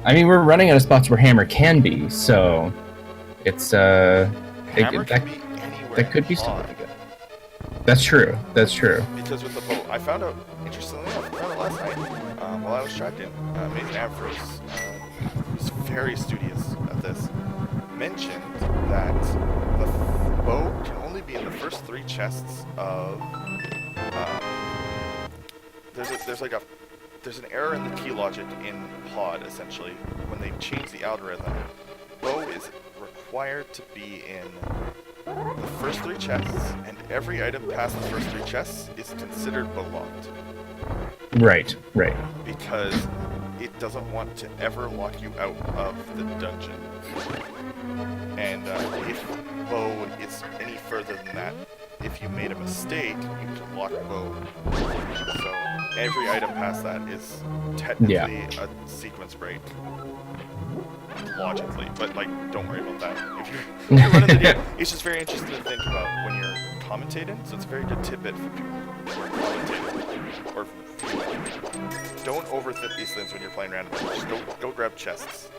I mean, we're running out of spots where Hammer can be, so it's Hammer can be anywhere. That could be something good. That's true. That's true. Because with the bow, I found out, interestingly enough, I found it last night while I was trapped in. Amazing Avros, who's very studious at this, mentioned that the bow can only be in the first 3 chests of. There's an error in the key logic in Pod, essentially, when they change the algorithm. Bow is required to be in the first 3 chests, and every item past the first 3 chests is considered beloved. Right. Because it doesn't want to ever lock you out of the dungeon. And if bow is any further than that, if you made a mistake, you could lock bow. So every item past that is technically a sequence break. Logically, but like, don't worry about that. If you're running the game, it's just very interesting to think about when you're commentating, so it's a very good tidbit for people who are commentating. Or don't overthink these things when you're playing randomly. Just go grab chests.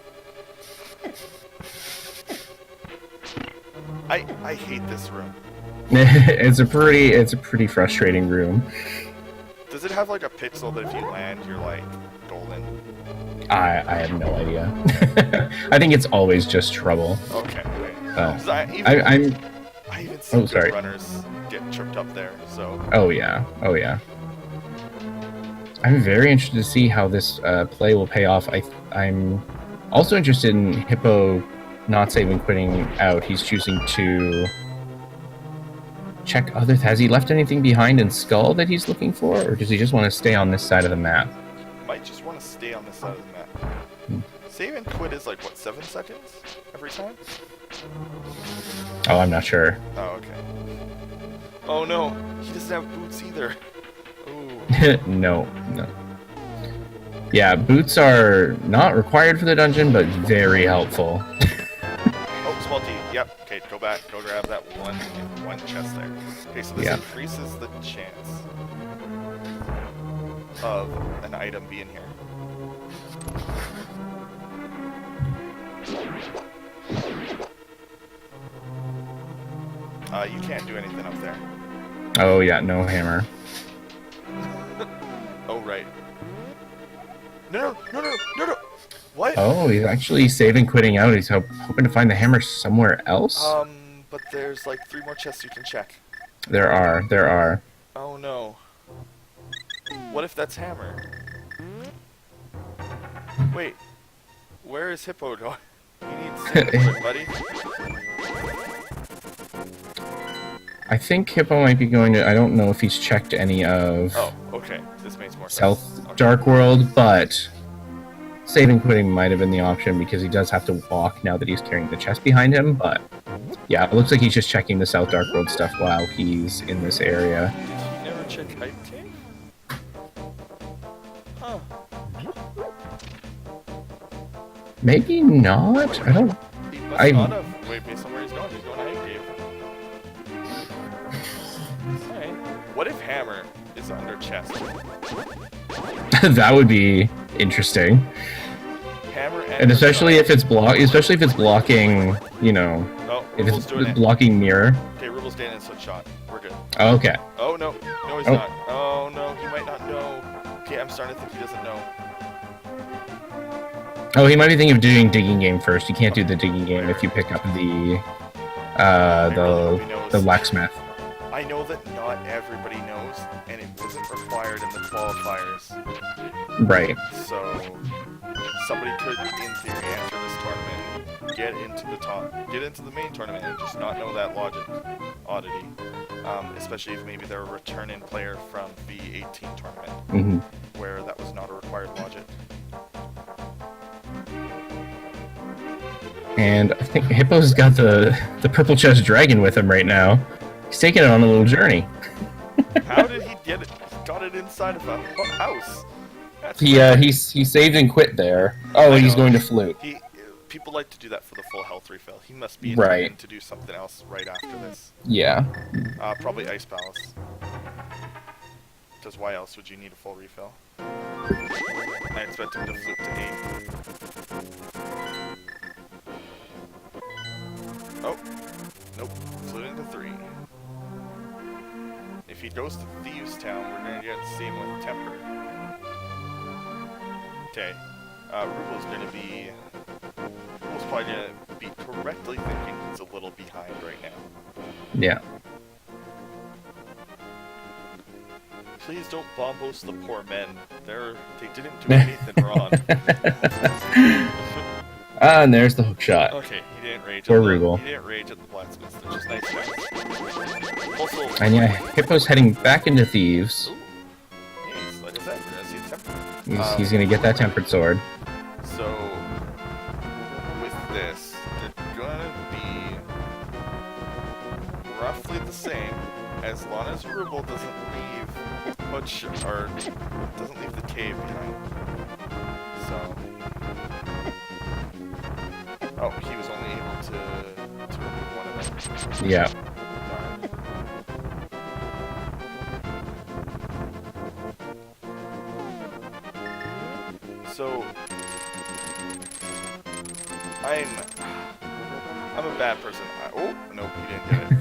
I hate this room. It's a pretty frustrating room. Does it have like a pixel that if you land, you're like golden? I have no idea. I think it's always just trouble. Okay. Wait. Oh. I even see good runners get tripped up there. So. Oh yeah. I'm very interested to see how this play will pay off. I'm also interested in Hippo not saving quitting out. He's choosing to check other. Has he left anything behind in Skull that he's looking for, or does he just want to stay on this side of the map? Might just want to stay on this side of the map. Save and quit is like what, 7 seconds every time? Oh, I'm not sure. Oh, okay. Oh no, he doesn't have boots either. Ooh. No. Yeah, boots are not required for the dungeon, but very helpful. Oh, small T. Yep. Okay, go back. Go grab that one chest there. Okay, so this increases the chance of an item being here. You can't do anything up there. Oh yeah, no hammer. Oh right. No! What? Oh, he's actually saving quitting out. He's hoping to find the hammer somewhere else. But there's like 3 more chests you can check. There are. Oh no. What if that's hammer? Wait. Where is Hippo going? You need something, buddy. I think Hippo might be going to. I don't know if he's checked any of. Oh, okay. This makes more sense. South Okay. Dark World, but saving quitting might have been the option because he does have to walk now that he's carrying the chest behind him. But yeah, it looks like he's just checking the South Dark World stuff while he's in this area. Did you never check Hype Cave? Huh. Maybe not. I don't. He must not have. Wait, based on where he's going to Hype Cave. Alright. What if hammer is under chest? That would be interesting. Hammer And especially if it's blocking, you know, oh, if Ruble's doing it's it. blocking mirror. Okay, Ruble's getting in switch shot. We're good. Oh, okay. Oh no, no he's not. Oh no, he might not know. Okay, I'm starting to think he doesn't know. Oh, he might be thinking of doing digging game first. You can't do the digging game if you pick up the blacksmith. I know that not everybody knows, and it wasn't required in the qualifiers. Right. So somebody could, in theory, enter this tournament, get into the main tournament, and just not know that oddity. Especially if maybe they're a returning player from the 18 tournament, where that was not a required logic. And I think Hippo's got the purple chest dragon with him right now. He's taking it on a little journey. How did he get it? He got it inside of a house. That's He saved and quit there. Oh, he's going to flute. People like to do that for the full health refill. He must be right intending to do something else right after this. Yeah. Probably Ice Palace. Because why else would you need a full refill? I expect him to flute to 8. Oh. Nope. Fluting to 3. If he goes to Thieves Town, we're gonna get the same with Temper. Okay. Ruble's gonna be... Ruble's probably gonna be correctly thinking he's a little behind right now. Yeah. Please don't bomb-boast the poor men. They didn't do anything wrong. And there's the hook shot. Okay, he didn't rage. Poor Ruble. He didn't rage at the blacksmiths. They're just nice guys. Also, And yeah, Hippo's heading back into Thieves. ooh, yes, like I said, we're gonna see a temper. He's gonna get that tempered sword. So, with this, they're gonna be roughly the same. as long as Ruble doesn't leave Hutch or doesn't leave the cave behind. So, oh, he was only able to remove one of them. Yeah. So, I'm a bad person. Oh, nope, he didn't get it.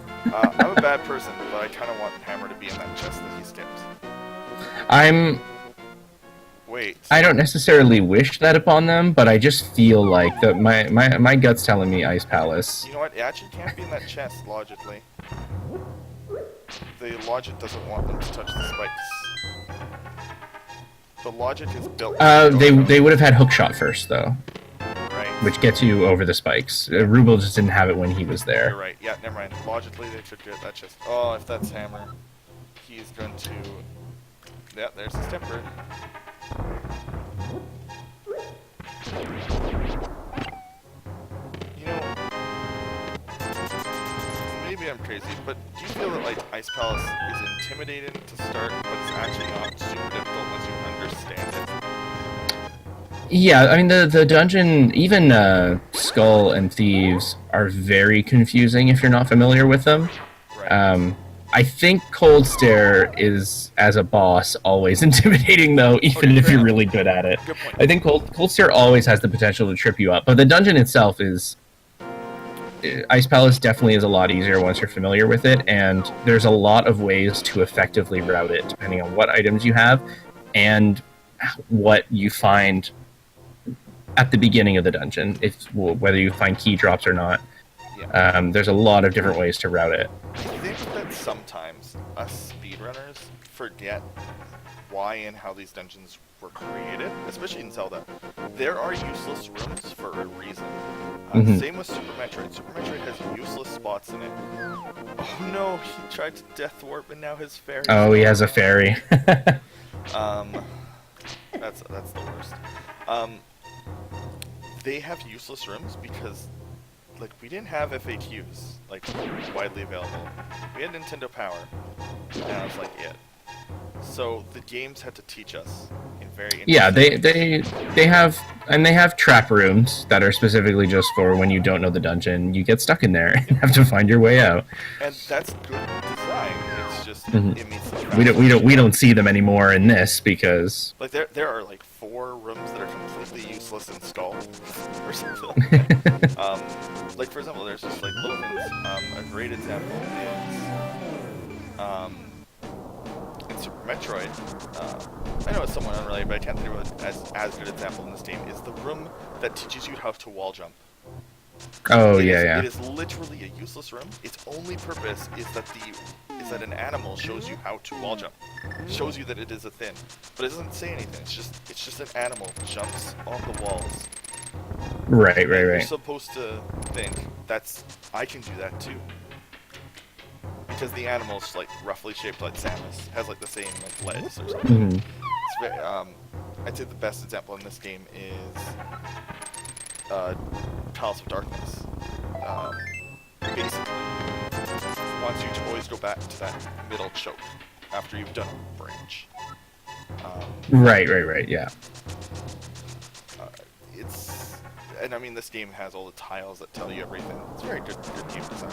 I'm a bad person, but I kind of want Hammer to be in that chest that he skipped. Wait. I don't necessarily wish that upon them, but I just feel like that my gut's telling me Ice Palace. You know what? It actually can't be in that chest, logically. The logic doesn't want them to touch the spikes. The logic is built. They would have had Hookshot first, though. Right. Which gets you over the spikes. Ruble just didn't have it when he was there. You're right. Yeah, never mind. Logically, they should get that chest. Oh, if that's Hammer, he's going to... Yeah, there's his temper. You know, maybe I'm crazy, but do you feel that, like, Ice Palace is intimidating to start, but it's actually not super difficult once you understand it? Yeah, I mean, the dungeon, even Skull and Thieves are very confusing if you're not familiar with them. Right. I think Cold Stare is, as a boss, always intimidating, though, even if you're really good at it. Good point. I think Cold Stare always has the potential to trip you up, but the dungeon itself is... Ice Palace definitely is a lot easier once you're familiar with it, and there's a lot of ways to effectively route it, depending on what items you have, and what you find at the beginning of the dungeon, whether you find key drops or not. Yeah. There's a lot of different ways to route it. I think that sometimes us speedrunners forget why and how these dungeons were created, especially in Zelda. There are useless rooms for a reason. Same with Super Metroid. Super Metroid has useless spots in it. Oh no, he tried to death warp and now his fairy. Oh, he has a fairy. That's the worst. They have useless rooms because, like, we didn't have FAQs, like, widely available. We had Nintendo Power, and that was, like, it. So, the games had to teach us in very interesting Yeah, they have trap rooms that are specifically just for when you don't know the dungeon, you get stuck in there and have to find your way out. And that's good design, it's just, it meets the trap. We don't see them anymore in this because... Like, there are, like, 4 rooms that are completely useless in Skull, or something like that. Like, for example, there's just, like, little things. A great example is, in Super Metroid, I know it's somewhat unrelated, but I can't think of it as good an example in this game, is the room that teaches you how to wall jump. Oh, It yeah. is literally a useless room. Its only purpose is that an animal shows you how to wall jump. Shows you that it is a thing. But it doesn't say anything. It's just an animal jumps on the walls. Right. You're supposed to think I can do that too. Because the animal's like roughly shaped like Samus, has like the same like legs or something. It's very, I'd say the best example in this game is Palace of Darkness. Basically, wants you to always go back to that middle choke after you've done a branch. Right, yeah. And I mean, this game has all the tiles that tell you everything. It's very good game design.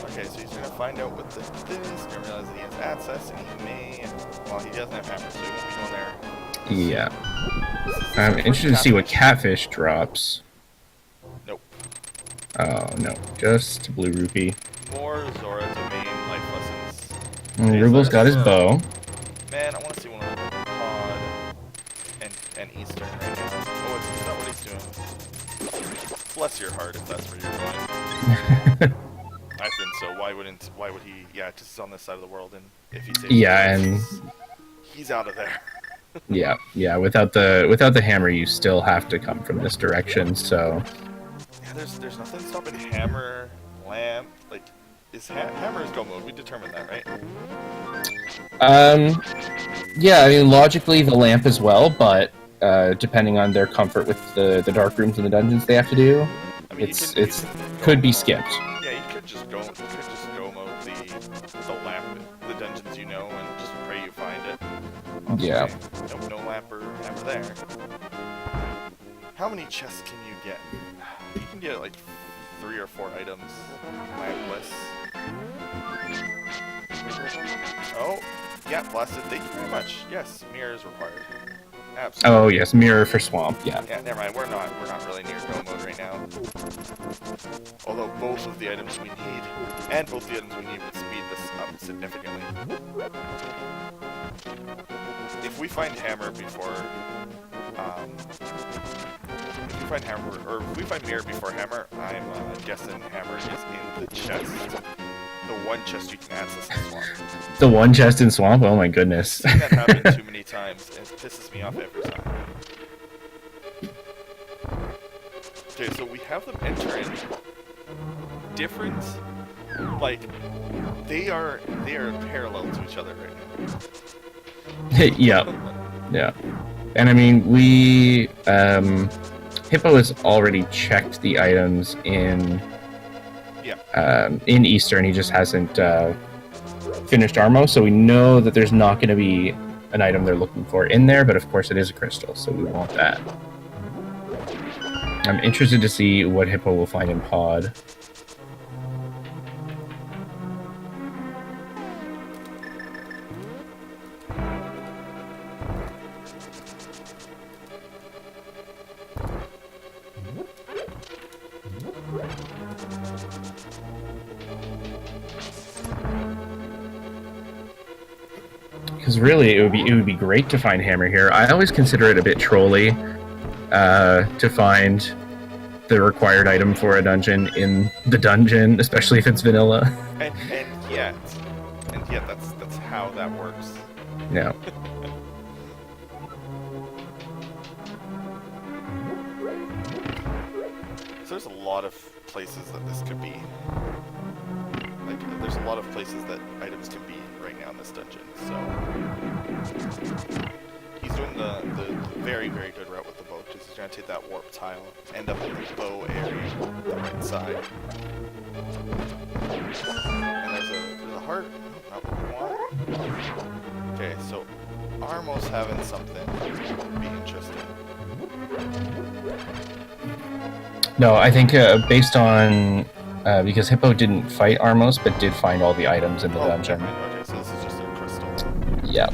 Okay, so he's gonna find out what this is, gonna realize that he has access, and he may... Well, he doesn't have hammer, so he won't be going there. Yeah. I'm interested to see what Catfish drops. Nope. Oh, no. Just Blue Rupee. More Zora domain life lessons. Ruble's got his bow. Man, I want to see one of them. Pod and Eastern right now. Oh, it's not what he's doing. Bless your heart if that's where you're going. I think so. Why would he? Yeah, just on this side of the world, and if he saves he's out of there. yeah. Without the hammer, you still have to come from this direction. So. Yeah, there's nothing stopping hammer, lamp. Like, hammer is go mode. We determined that, right? Yeah. I mean, logically, the lamp as well, but depending on their comfort with the dark rooms and the dungeons they have to do, I mean, it could be skipped. Yeah, you could just go Yeah. Nope, no hammer there. How many chests can you get? You can get like 3 or 4 items. Lampless. Oh, yeah, blasted. Thank you very much. Yes, mirror is required. Absolutely. Oh yes, mirror for swamp. Yeah. Yeah, never mind. We're not really near go mode right now. Although both of the items we need, and both the items we need would speed this up significantly. If we find hammer before, if we find mirror before hammer, I'm guessing hammer is in the chest. The one chest you can access in swamp. The one chest in swamp. Oh my goodness. I've seen that happen too many times. It pisses me off every time. Okay, so we have them enter in different, like, they are parallel to each other right now. Yeah. And I mean, we Hippo has already checked the items in Eastern. He just hasn't finished Armo, so we know that there's not going to be an item they're looking for in there, but of course it is a crystal, so we want that. I'm interested to see what Hippo will find in Pod. Because really, it would be great to find hammer here. I always consider it a bit trolly to find the required item for a dungeon in the dungeon, especially if it's vanilla. And yet, that's how that works. Yeah. So there's a lot of places that this could be. Like, there's a lot of places that items can be right now in this dungeon, so... He's doing the very, very good route with the bow, because he's going to take that warp tile, end up in the bow area on the right side. And there's a heart. Not what we want. Okay, so Armo's having something that would be interesting. No, I think based on... because Hippo didn't fight Armos, but did find all the items in the dungeon. Okay, so this is just a crystal. Yeah.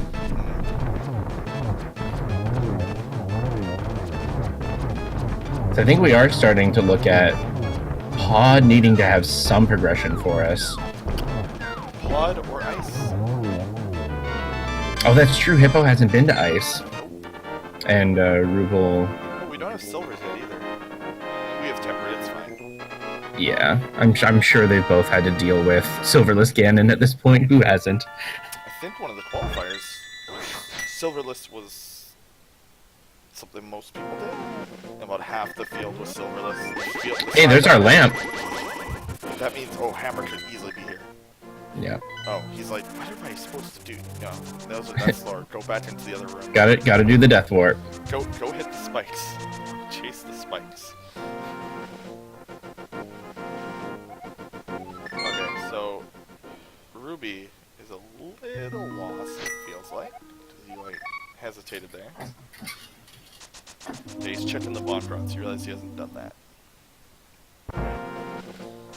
So I think we are starting to look at Pod needing to have some progression for us. Blood or ice? Oh, that's true. Hippo hasn't been to ice. And Ruble... Oh, we don't have silvers yet either. We have tempered, it's fine. Yeah, I'm sure they've both had to deal with Silverless Ganon at this point. Who hasn't? I think one of the qualifiers was silverless was something most people did. About half the field was silverless. Hey, there's our lamp. That means, oh, hammer could easily be here. Yeah. Oh, he's like, what am I supposed to do? No, that's Lord. Go back into the other room. Gotta do the death warp. Go hit the spikes. Chase the spikes. Okay, so Ruby is a little lost, it feels like. Because he, like, hesitated there. Okay, he's checking the bond rods. You realize he hasn't done that.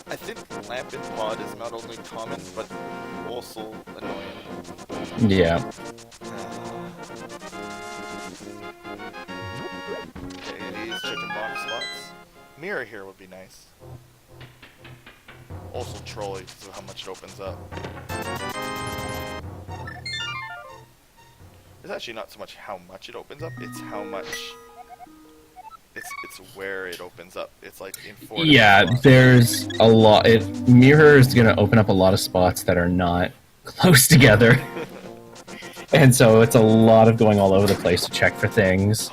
I think Lamp and Pod is not only common, but also annoying. Yeah. Okay, he's checking bond slots. Mirror here would be nice. Also trolly, because of how much it opens up. It's actually not so much how much it opens up, it's how much... It's where it opens up. It's like in 4 Yeah, spots. there's a lot. Mirror is gonna open up a lot of spots that are not close together. And so it's a lot of going all over the place to check for things.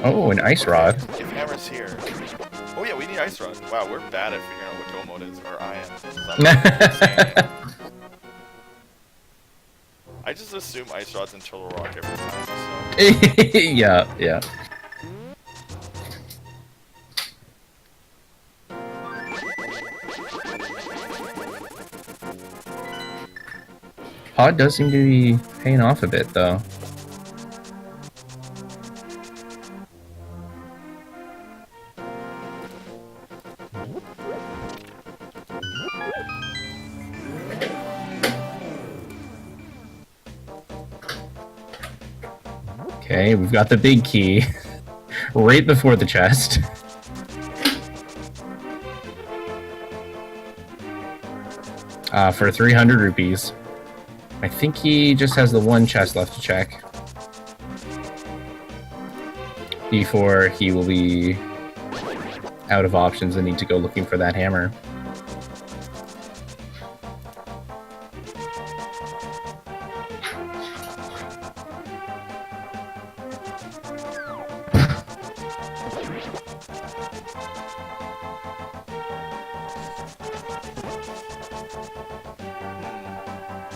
Oh, an ice rod. If Hammer's here... Oh yeah, we need ice rod. Wow, we're bad at figuring out what go mode is, or I am. I just assume ice rod's in Turtle Rock every time, so... Yeah. Pod squad does seem to be paying off a bit, though. Okay, we've got the big key right before the chest. For 300 rupees. I think he just has the one chest left to check before he will be out of options and need to go looking for that hammer.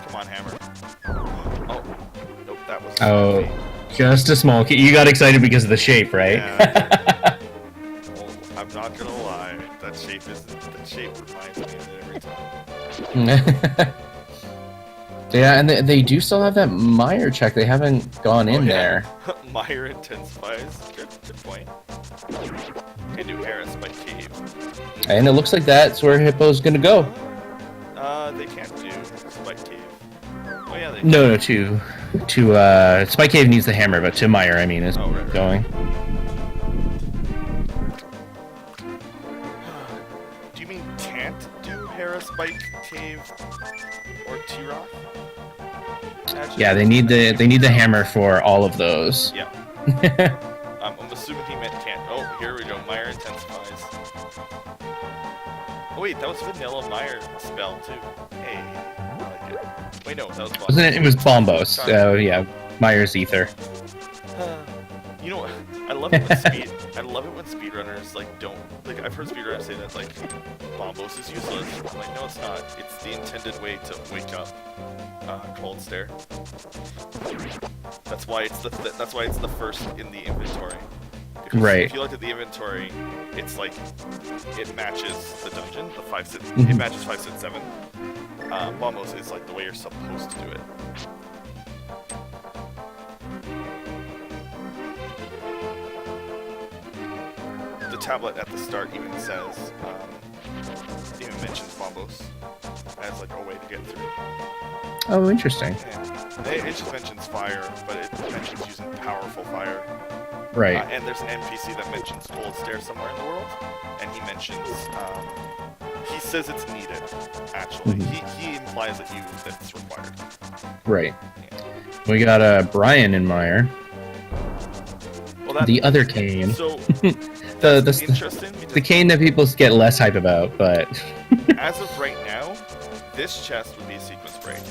Come on, hammer. Oh, nope, that was. Oh, just a small key. You got excited because of the shape, right? Yeah. Well, I'm not gonna lie. That shape reminds me of it every time. Yeah, and they do still have that mire check. They haven't gone in there. Mire intensifies. Good point. Can do Harris by cave. And it looks like that's where Hippo's gonna go. They can't do Spike Cave. Oh yeah, they No, to Spike Cave needs the hammer, but to Mire, I mean, is right. going. Do you mean can't do Harris, Spike Cave, or T-Rock? Yeah, they need the hammer for all of those. Yeah. I'm assuming he meant can't. Oh, here we go. Mire intensifies. Oh wait, that was Vanilla Mire spell too. Hey, I like it. Wait, no, that was Bombos. Wasn't it? It was Bombos. Yeah, Mire's Ether. You know what? I love it when speedrunners like don't like. I've heard speedrunners say that like Bombos is useless. I'm like, no, it's not. It's the intended way to wake up Cold Stare. That's why it's the first in the inventory. Because Right. if you look at the inventory, it's like it matches the dungeon. The 5 6 Mhm. it matches 5 6 7. Bombos is like the way you're supposed to do it. The tablet at the start even says, even mentions Bombos as like a way to get through. Oh, interesting. And it just mentions fire, but it mentions using powerful fire. Right. And there's an NPC that mentions Cold Stare somewhere in the world, and he mentions, he says it's needed, actually. Mhm. He implies that it's required. Right. Yeah. We got Brian in Mire. Well, The other cane. So, the interesting because the cane that people get less hype about, but as of right now, this chest would be a sequence break.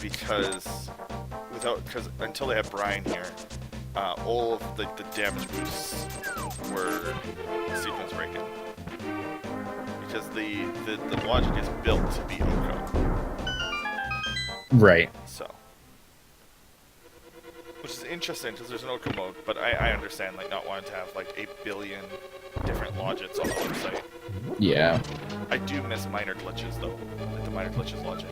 Because until they have Brian here, all of the damage boosts were sequence breaking. Because the logic is built to be Oko. right. So, which is interesting because there's an Oko mode, but I understand like not wanting to have like 8 billion different logics on the website. Yeah. I do miss minor glitches though, like the minor glitches logic.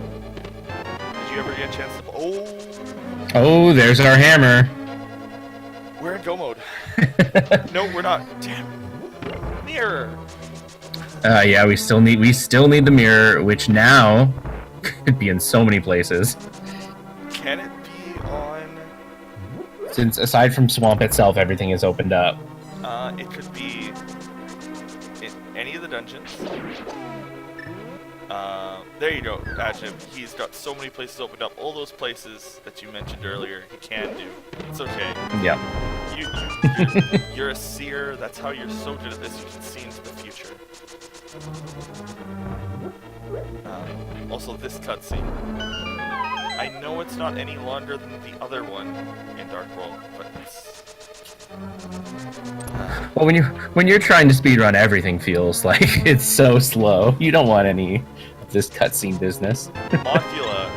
Did you ever get a chance to? Oh, there's our hammer. We're in go mode. No, we're not. Damn. Mirror. Yeah, we still need the mirror, which now could be in so many places. Can it be on? Since aside from Swamp itself, everything is opened up. It could be in any of the dungeons. There you go, Ajib. He's got so many places opened up. All those places that you mentioned earlier, he can do. It's okay. Yep. You're a seer. That's how you're so good at this. You can see into the future. Also, this cutscene. I know it's not any longer than the other one in Dark World, but it's... Well, when you're trying to speedrun, everything feels like it's so slow. You don't want any of this cutscene business. Mothula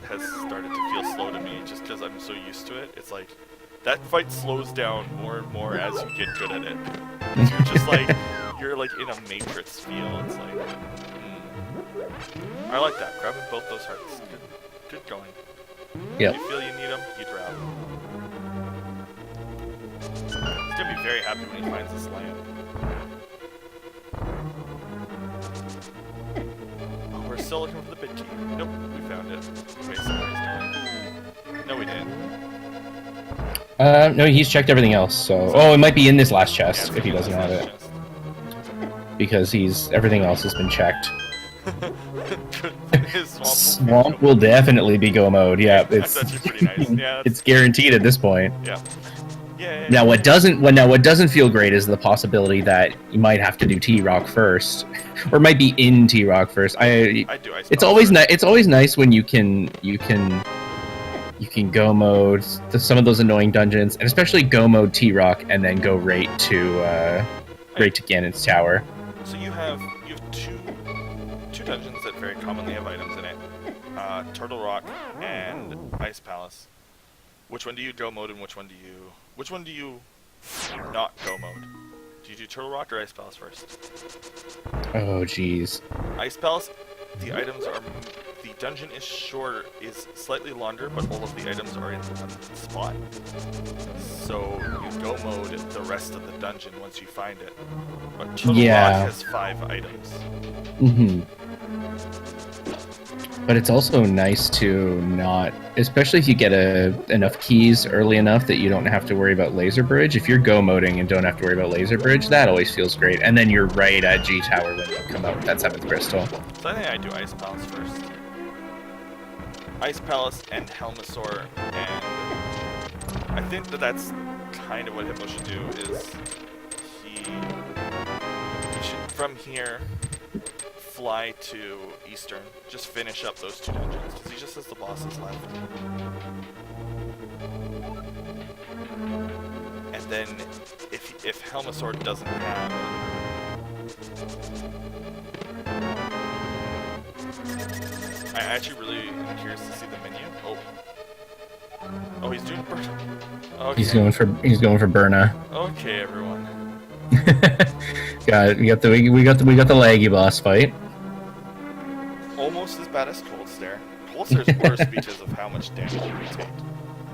has started to feel slow to me just because I'm so used to it. It's like, that fight slows down more and more as you get good at it. You're just like, you're like in a Matrix feel. It's like, I like that. Grabbing both those hearts. Good going. Yep. If you feel you need them, you grab them. He's gonna be very happy when he finds this lamp. Oh, we're still looking for the big key. Nope, we found it. Wait, somebody's doing it. No, we didn't. No, he's checked everything else. So, oh, it might be in this last chest Yeah, if he doesn't have it, chest. because everything else has been checked. His Swamp will definitely be go mode. Yeah, it's That's actually pretty nice. Yeah, it's guaranteed at this point. yeah. Yeah. Now, what doesn't feel great is the possibility that you might have to do T-Rock first, or might be in T-Rock first. I do. It's always nice. It's always nice when you can go mode some of those annoying dungeons, and especially go mode T-Rock and then go right to Ganon's tower. So you have two dungeons that very commonly have items in it. Turtle Rock and Ice Palace. Which one do you go mode and which one do you not go mode? Do you do Turtle Rock or Ice Palace first? Oh jeez. Ice Palace, the dungeon is slightly longer, but all of the items are in one spot. So you go mode the rest of the dungeon once you find it. But Turtle Rock has 5 items. Mm-hmm. But it's also nice to not, especially if you get enough keys early enough that you don't have to worry about Laser Bridge. If you're go moding and don't have to worry about Laser Bridge, that always feels great. And then you're right at G Tower when you come out with that 7th crystal. So I think I do Ice Palace first. Ice Palace and Helmasaur, and I think that's kind of what Hippo should do. Is he should from here fly to Eastern, just finish up those 2 dungeons, because he just has the bosses left. And then, if Helmasaur doesn't have... I actually really am curious to see the menu. Oh, he's doing burn. Okay. He's going for Burna. Okay, everyone. we got the laggy boss fight. Almost as bad as Cold Stare. Cold Stare's worse because of how much damage you take.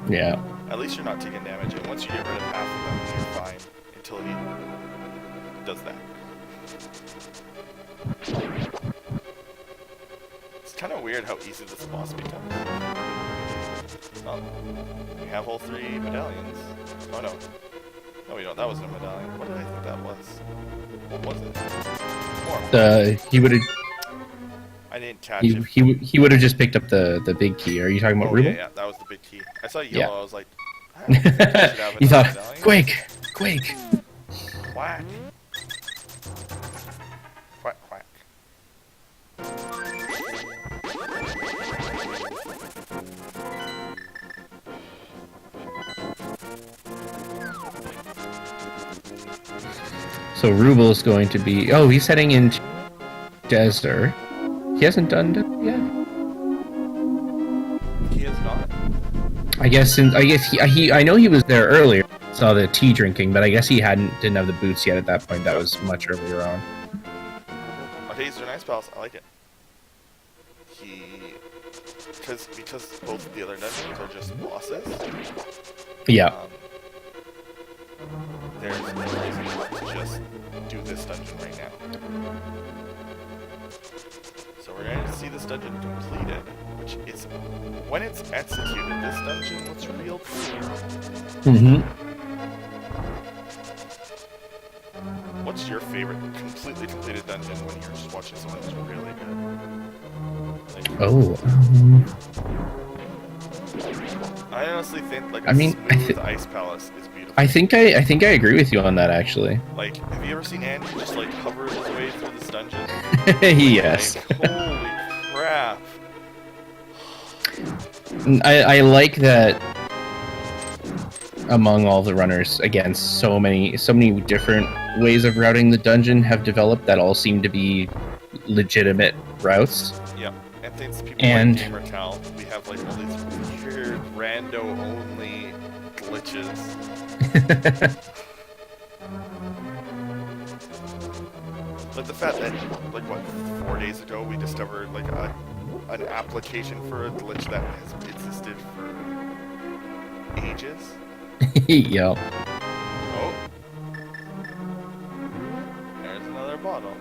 Yeah. At least you're not taking damage, and once you get rid of half of them, you're fine until he does that. It's kind of weird how easy this boss becomes. Oh, we have all 3 medallions. Oh no. No, we don't. That wasn't a medallion. What did I think that was? What was it? More. He would have. I didn't catch it. He would have just picked up the big key. Are you talking about Ruble? Yeah, that was the big key. I saw yellow. Yeah. I was like, you thought, Quake. Quack. Quack, quack. So Ruble is going to be... Oh, he's heading into Desert. He hasn't done it yet? He has not. I guess I know he was there earlier. Saw the tea drinking, but I guess he didn't have the boots yet at that point. That was much earlier on. Okay, he's a nice palace. I like it. Because both of the other dungeons are just bosses. Yeah. There's no reason not to just do this dungeon right now. So we're going to see this dungeon completed, which is, when it's executed, this dungeon looks real clear. Mm-hmm. What's your favorite completely completed dungeon when you're just watching someone who's really good? I honestly think like smooth Ice Palace is beautiful. I think I agree with you on that actually. Like, have you ever seen Andy just like hover his way through this dungeon? Yes. Like, holy crap! I like that. Among all the runners, again, so many different ways of routing the dungeon have developed that all seem to be legitimate routes. Yep, and thanks to people like GamerCal, we have like all these weird rando-only glitches. Like the fact that, like what, 4 days ago we discovered like an application for a glitch that has existed for ages. Yep. Oh, there's another bottle.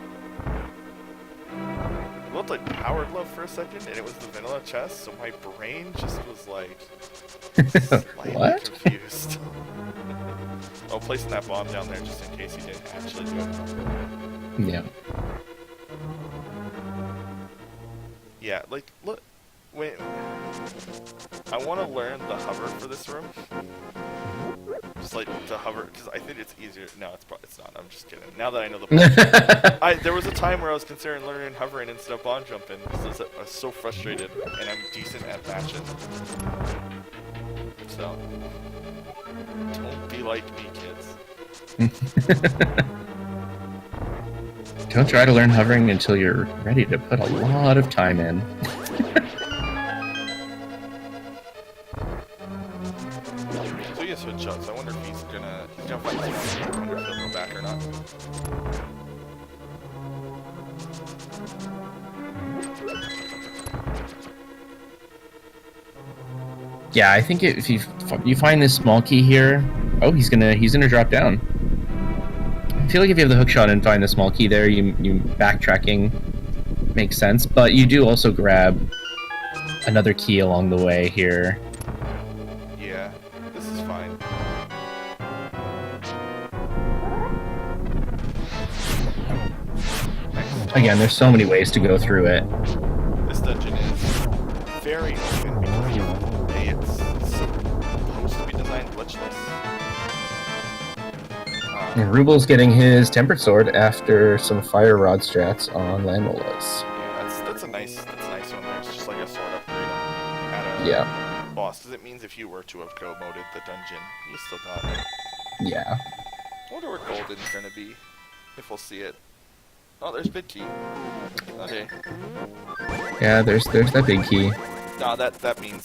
It looked like Power Glove for a second, and it was the vanilla chest, so my brain just was like slightly What? confused. Oh, placing that bomb down there just in case he didn't actually do it. Yeah. Yeah, like, look, wait. I want to learn the hover for this room. Just like to hover, because I think it's easier. No, it's not. I'm just kidding. Now that I know the bomb there was a time where I was considering learning hovering instead of bomb jumping. So I was so frustrated, and I'm decent at matches. So, don't be like me, kids. Don't try to learn hovering until you're ready to put a lot of time in. So he has hood shots. I wonder if he's gonna fight someone. I wonder if he'll go back or not. Yeah, I think if you find this small key here, oh, he's gonna drop down. I feel like if you have the hook shot and find the small key there, you backtracking makes sense. But you do also grab another key along the way here. Yeah, this is fine. Again, there's so many ways to go through it. This dungeon is very open because it's supposed to be designed glitchless. And Ruble's getting his tempered sword after some fire rod strats on Landmolas. Yeah, that's a nice one there. It's just like a sword upgrade at a Yeah. boss. Because it means if you were to have go moded the dungeon, you still got it. Yeah. I wonder where Golden's gonna be. If we'll see it. Oh, there's big key. Okay. Yeah, there's that big key. No, that means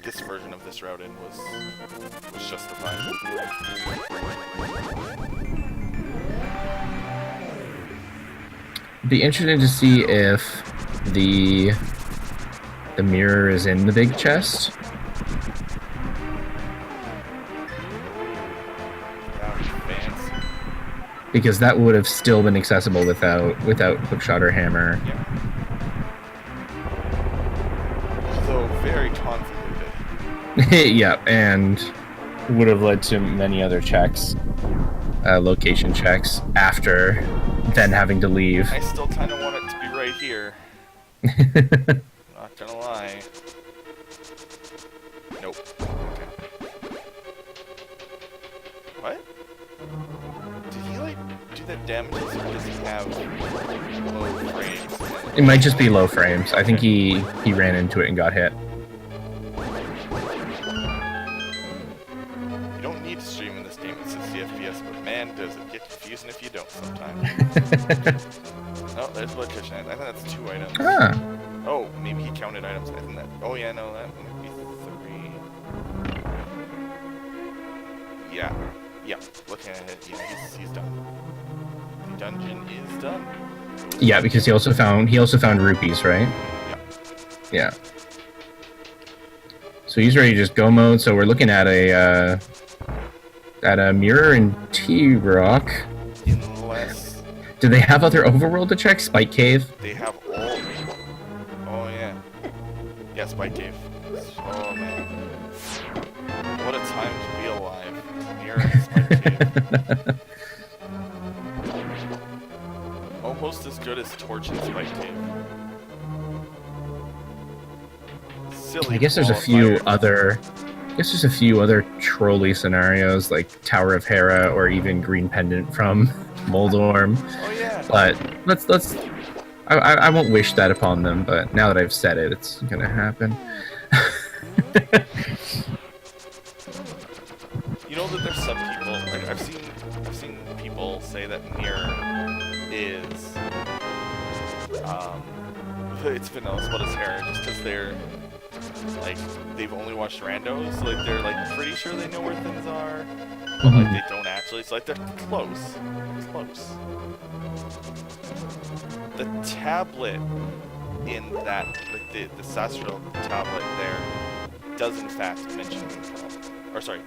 this version of this route in was justified. Be interesting to see if the mirror is in the big chest. That was fancy. Because that would have still been accessible without hookshot or hammer. Yeah. Although very convoluted. Yeah, and would have led to many other checks, location checks, after then having to leave. I still kind of want it to be right here. Not gonna lie. Nope. Okay. What? Did he like do that damage or does he have low frames? It might just be low frames. I think he ran into it and got hit. You don't need to stream in this game at 60 FPS, but man, does it get confusing if you don't sometimes. Oh, there's blood cushion. I think that's 2 items. Ah. Oh, maybe he counted items. I think that. Oh yeah, no, that might be 3. Yeah, yeah. Looking at it, yeah, he's done. The dungeon is done. Yeah, because he also found rupees, right? Yeah. Yeah. So he's ready to just go mode. So we're looking at a mirror and T-Rock. Unless Do they have other overworld to check? Spike Cave? they have all. Oh yeah. Yeah, Spike Cave. Oh man. What a time to be alive. Near Spike Cave. Almost as good as Torch and Spike Cave. Silly. I guess there's a few other trolley scenarios like Tower of Hera or even Green Pendant from Moldorm. Oh yeah. But I won't wish that upon them, but now that I've said it, it's gonna happen. You know that there's some people, like I've seen people say that Nier is it's vanilla split as Hera just because they're like they've only watched randos, so like they're like pretty sure they know where things are, but like they don't actually. So like they're close. the tablet in that, like the Sastral tablet there, does in fact mention or sorry,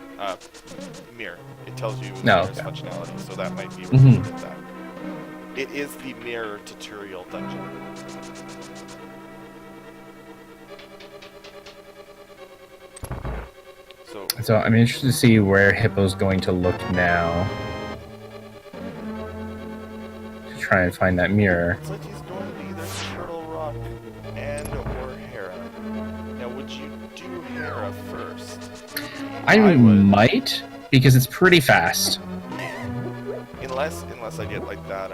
mirror. It tells you the No. mirror's functionality, so that might be Mhm. related to that. It is the mirror tutorial dungeon. So I'm interested to see where Hippo's going to look now to try and find that mirror. Looks like he's going to either Turtle Rock and or Hera. Now, would you do Hera first? I would. might, because it's pretty fast. Unless I get like that,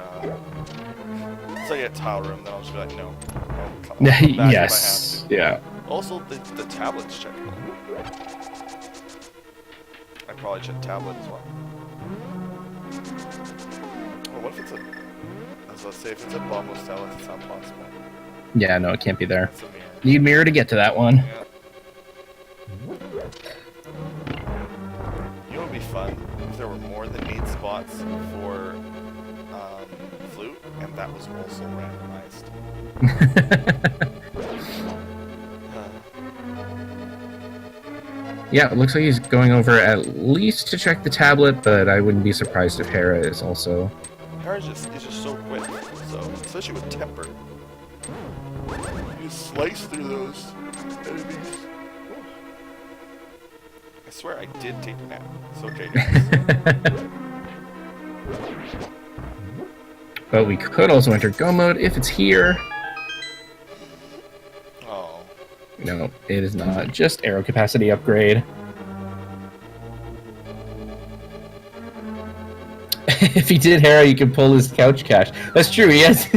unless I get tile room, then I'll just be like, no. I'll come back Yes. if I have Yeah. to. Also, the tablet's checkable. I probably check tablet as well. Oh, what if it's a... Let's say if it's a bombless tablet, it's not possible. Yeah, no, it can't be there. It's a mirror. Need mirror to get to that one. Yeah. You know what would be fun? If there were more than 8 spots for flute, and that was also randomized. Yeah, it looks like he's going over at least to check the tablet, but I wouldn't be surprised if Hera is also... Hera's is just so quick, so especially with temper. You slice through those enemies. Ooh. I swear I did take a nap. It's okay, guys. But we could also enter Go mode if it's here. Oh. No, it is not. Just arrow capacity upgrade. If he did Hera, you could pull his couch cache. That's true, he has...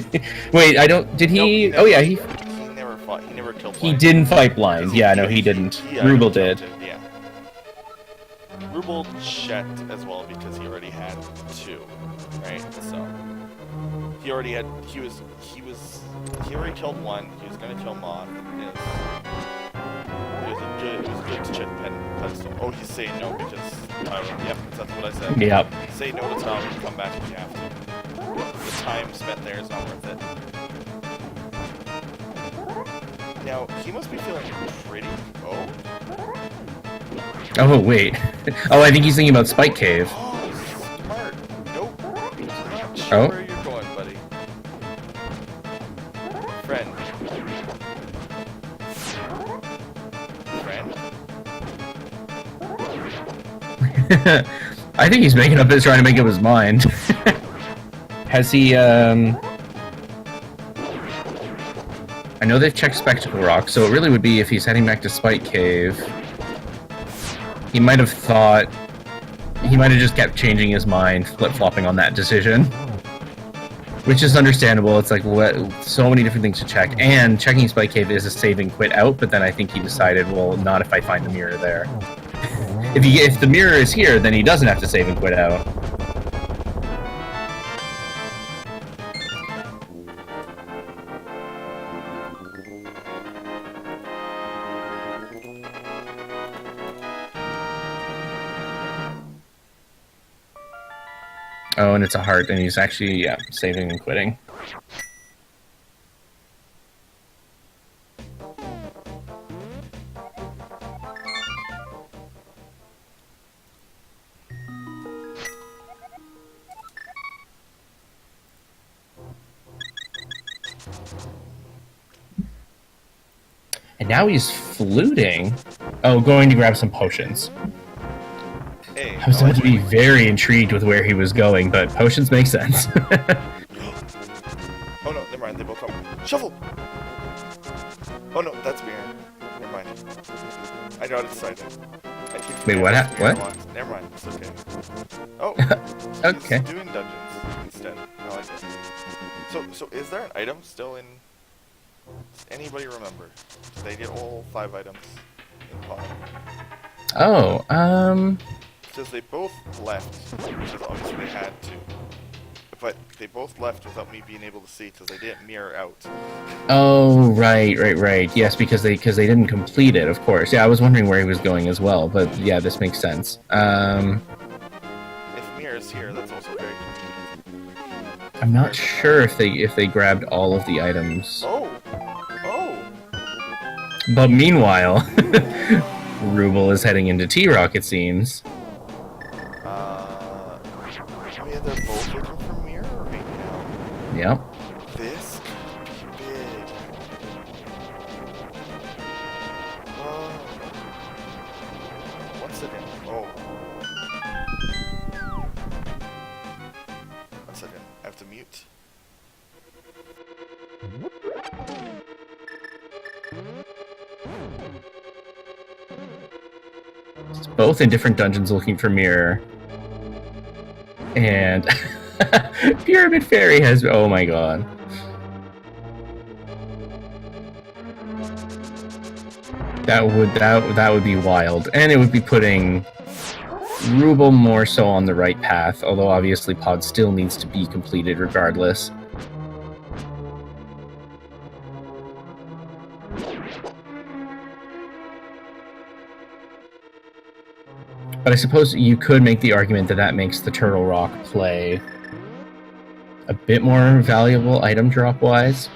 Wait, I don't... Did he... Nope, oh yeah, he never fought. He never killed he Blind. didn't fight Blind. Yeah, no, he didn't. Ruble did. Yeah. Ruble checked as well because he already had 2, right? So he already had. He already killed 1. He was gonna kill Moth. It was good to check pedestal. Oh, he's saying no because Tyron. Yep, that's what I said. Yep. Say no to Tyron and come back if you have to. The time spent there is not worth it. Now, he must be feeling pretty... Oh, wait. Oh, I think he's thinking about Spike Cave. Oh, smart. Nope. Not sure where you're going, buddy. Friend. I think he's trying to make up his mind. Has he, I know they've checked Spectacle Rock, so it really would be if he's heading back to Spike Cave. He might have thought... He might have just kept changing his mind, flip-flopping on that decision. Which is understandable. It's like, what, so many different things to check. And checking Spike Cave is a save and quit out, but then I think he decided, well, not if I find the mirror there. If the mirror is here, then he doesn't have to save and quit out. Oh, and it's a heart, and he's actually, yeah, saving and quitting. And now he's fluting. Oh, going to grab some potions. Hey, I was about to be very intrigued with where he was going, but potions make sense. Oh no, never mind, they both come. Shuffle! Oh no, that's mirror. Never mind. I got excited. Wait, what? What? Never mind, it's okay. Oh, okay. he's doing dungeons instead. I like it. So is there an item still in... Does anybody remember? Did they get all 5 items in pod? Oh, Because they both left, which is obviously they had to. But they both left without me being able to see because they didn't mirror out. Oh, right. Yes, because they didn't complete it, of course. Yeah, I was wondering where he was going as well, but yeah, this makes sense. If mirror is here, that's also very convenient. I'm not sure if they grabbed all of the items. Oh! Oh! But meanwhile, Ruble is heading into T-Rock, it seems. Oh yeah, they're both looking for Mirror right now. Yep. This could be big. What's it in? Oh. 1 second. I have to mute. It's both in different dungeons looking for Mirror. And Pyramid Fairy has... Oh my god. That would be wild. And it would be putting Ruble more so on the right path, although obviously Pod still needs to be completed regardless. But I suppose you could make the argument that that makes the Turtle Rock play a bit more valuable item drop-wise.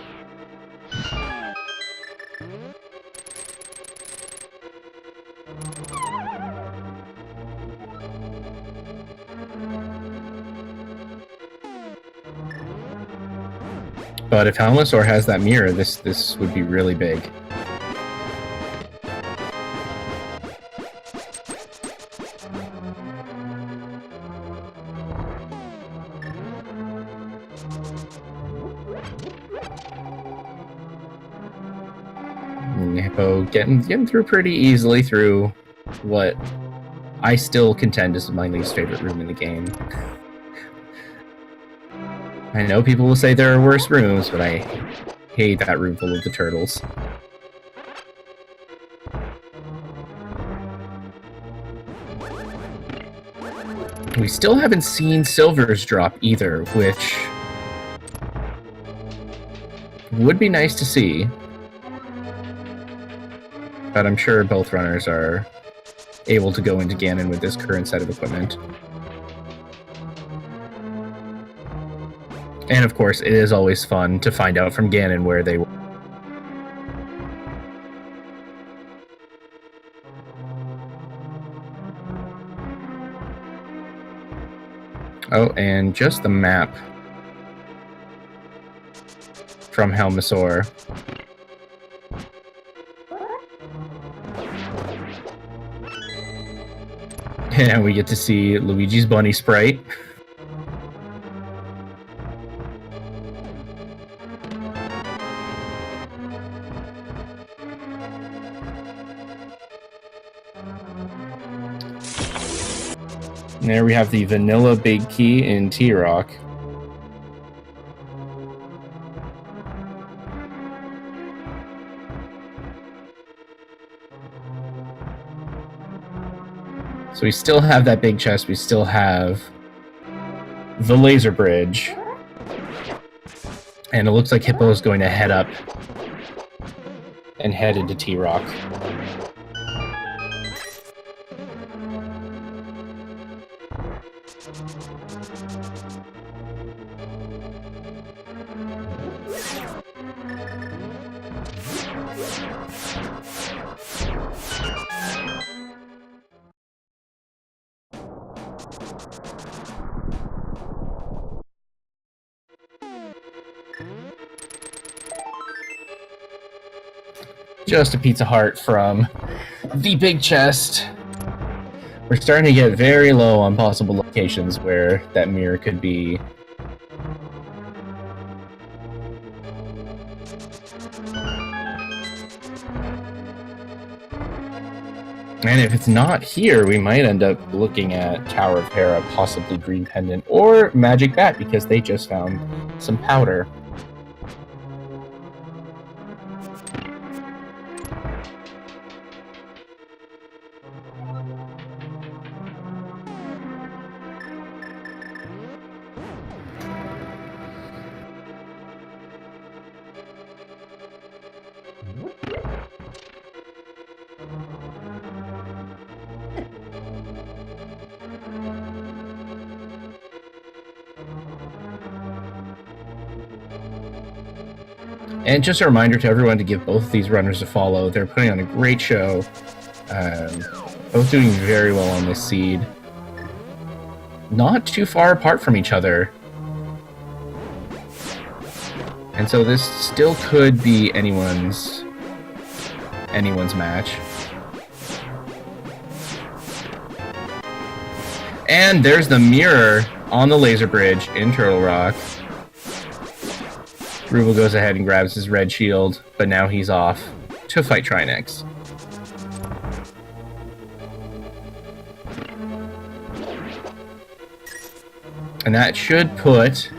But if Helmosaur has that mirror, this would be really big. Hippo getting through pretty easily through what I still contend is my least favorite room in the game. I know people will say there are worse rooms, but I hate that room full of the turtles. We still haven't seen Silver's drop either, which would be nice to see. But I'm sure both runners are able to go into Ganon with this current set of equipment. And of course, it is always fun to find out from Ganon where they were. Oh, and just the map from Helmosaur. And we get to see Luigi's bunny sprite. And there we have the vanilla big key in T-Rock. So we still have that big chest, we still have the laser bridge. And it looks like Hippo is going to head up and head into T-Rock. Just a Pizza Heart from the big chest. We're starting to get very low on possible locations where that mirror could be. And if it's not here, we might end up looking at Tower of Hera, possibly Green Pendant, or Magic Bat, because they just found some powder. And just a reminder to everyone to give both of these runners a follow. They're putting on a great show. Both doing very well on this seed. Not too far apart from each other. And so this still could be anyone's match. And there's the mirror on the laser bridge in Turtle Rock. Ruble goes ahead and grabs his red shield, but now he's off to fight Trinex. And that should put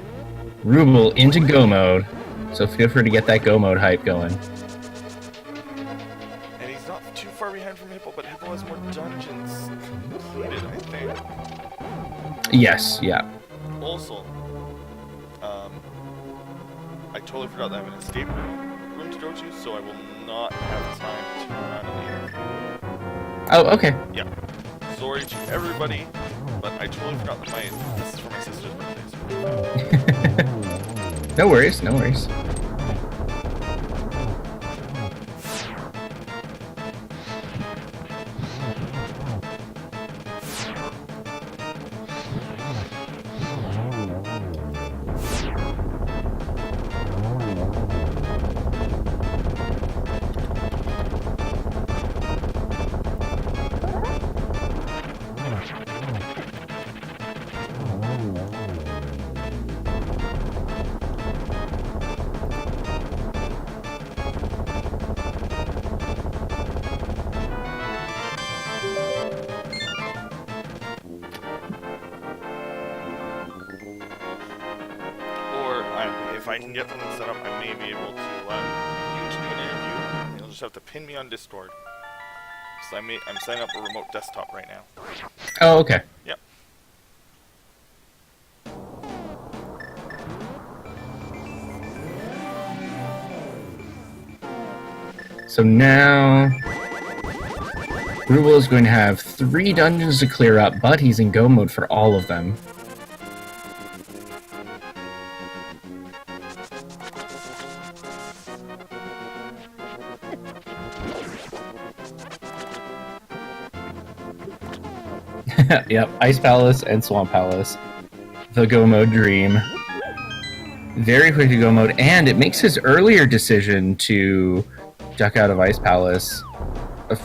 Ruble into go mode, so feel free to get that go mode hype going. And he's not too far behind from Hippo, but Hippo has more dungeons completed, I think. Yes, yeah. Also, I totally forgot that I have an escape room to go to, so I will not have time to run later. Oh, okay. Yeah. Sorry to everybody, but I totally forgot that this is for my sister's birthday. So. No worries, no worries. If I can get something set up, I may be able to you to do an interview. You'll just have to pin me on Discord. So I'm setting up a remote desktop right now. Oh, okay. Yep. So now Ruble is going to have 3 dungeons to clear up, but he's in go mode for all of them. Yep, Ice Palace and Swamp Palace. The go mode dream. Very quick to go mode, and it makes his earlier decision to duck out of Ice Palace a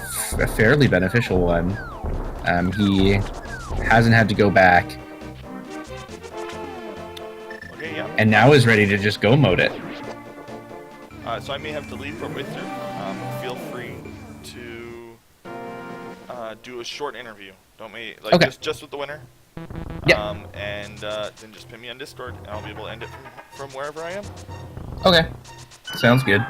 fairly beneficial one. He hasn't had to go back. Okay, yeah. And now is ready to just go mode it. So I may have to leave partway through. Feel free to do a short interview. Don't me like okay. just with the winner. Yeah. And then just pin me on Discord, and I'll be able to end it from wherever I am. Okay. Sounds good.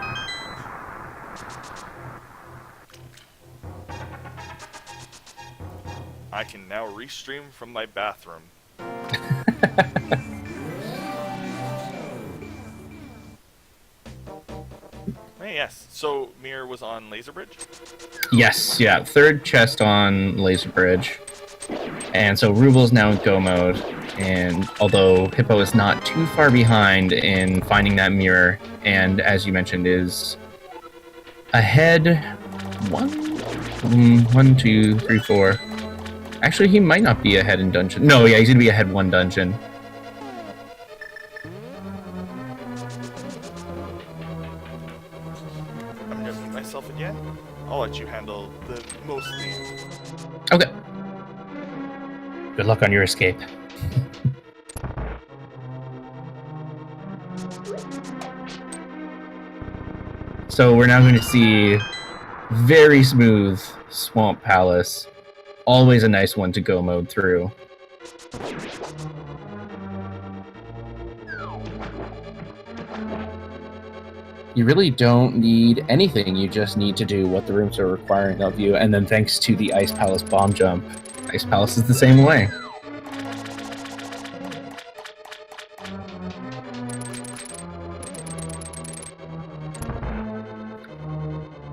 I can now restream from my bathroom. Hey, yes. So Mir was on Laser Bridge? Yes, yeah. 3rd chest on Laser Bridge. And so Ruble's now in go mode. And although Hippo is not too far behind in finding that mirror, and as you mentioned, is ahead 1, 2, 3, 4. Actually, he might not be ahead in dungeon. No, yeah, he's gonna be ahead 1 dungeon. I'm gonna mute myself again. I'll let you handle the mostly. Okay. Good luck on your escape. So we're now going to see very smooth Swamp Palace. Always a nice one to go mode through. You really don't need anything, you just need to do what the rooms are requiring of you, and then thanks to the Ice Palace bomb jump, Ice Palace is the same way.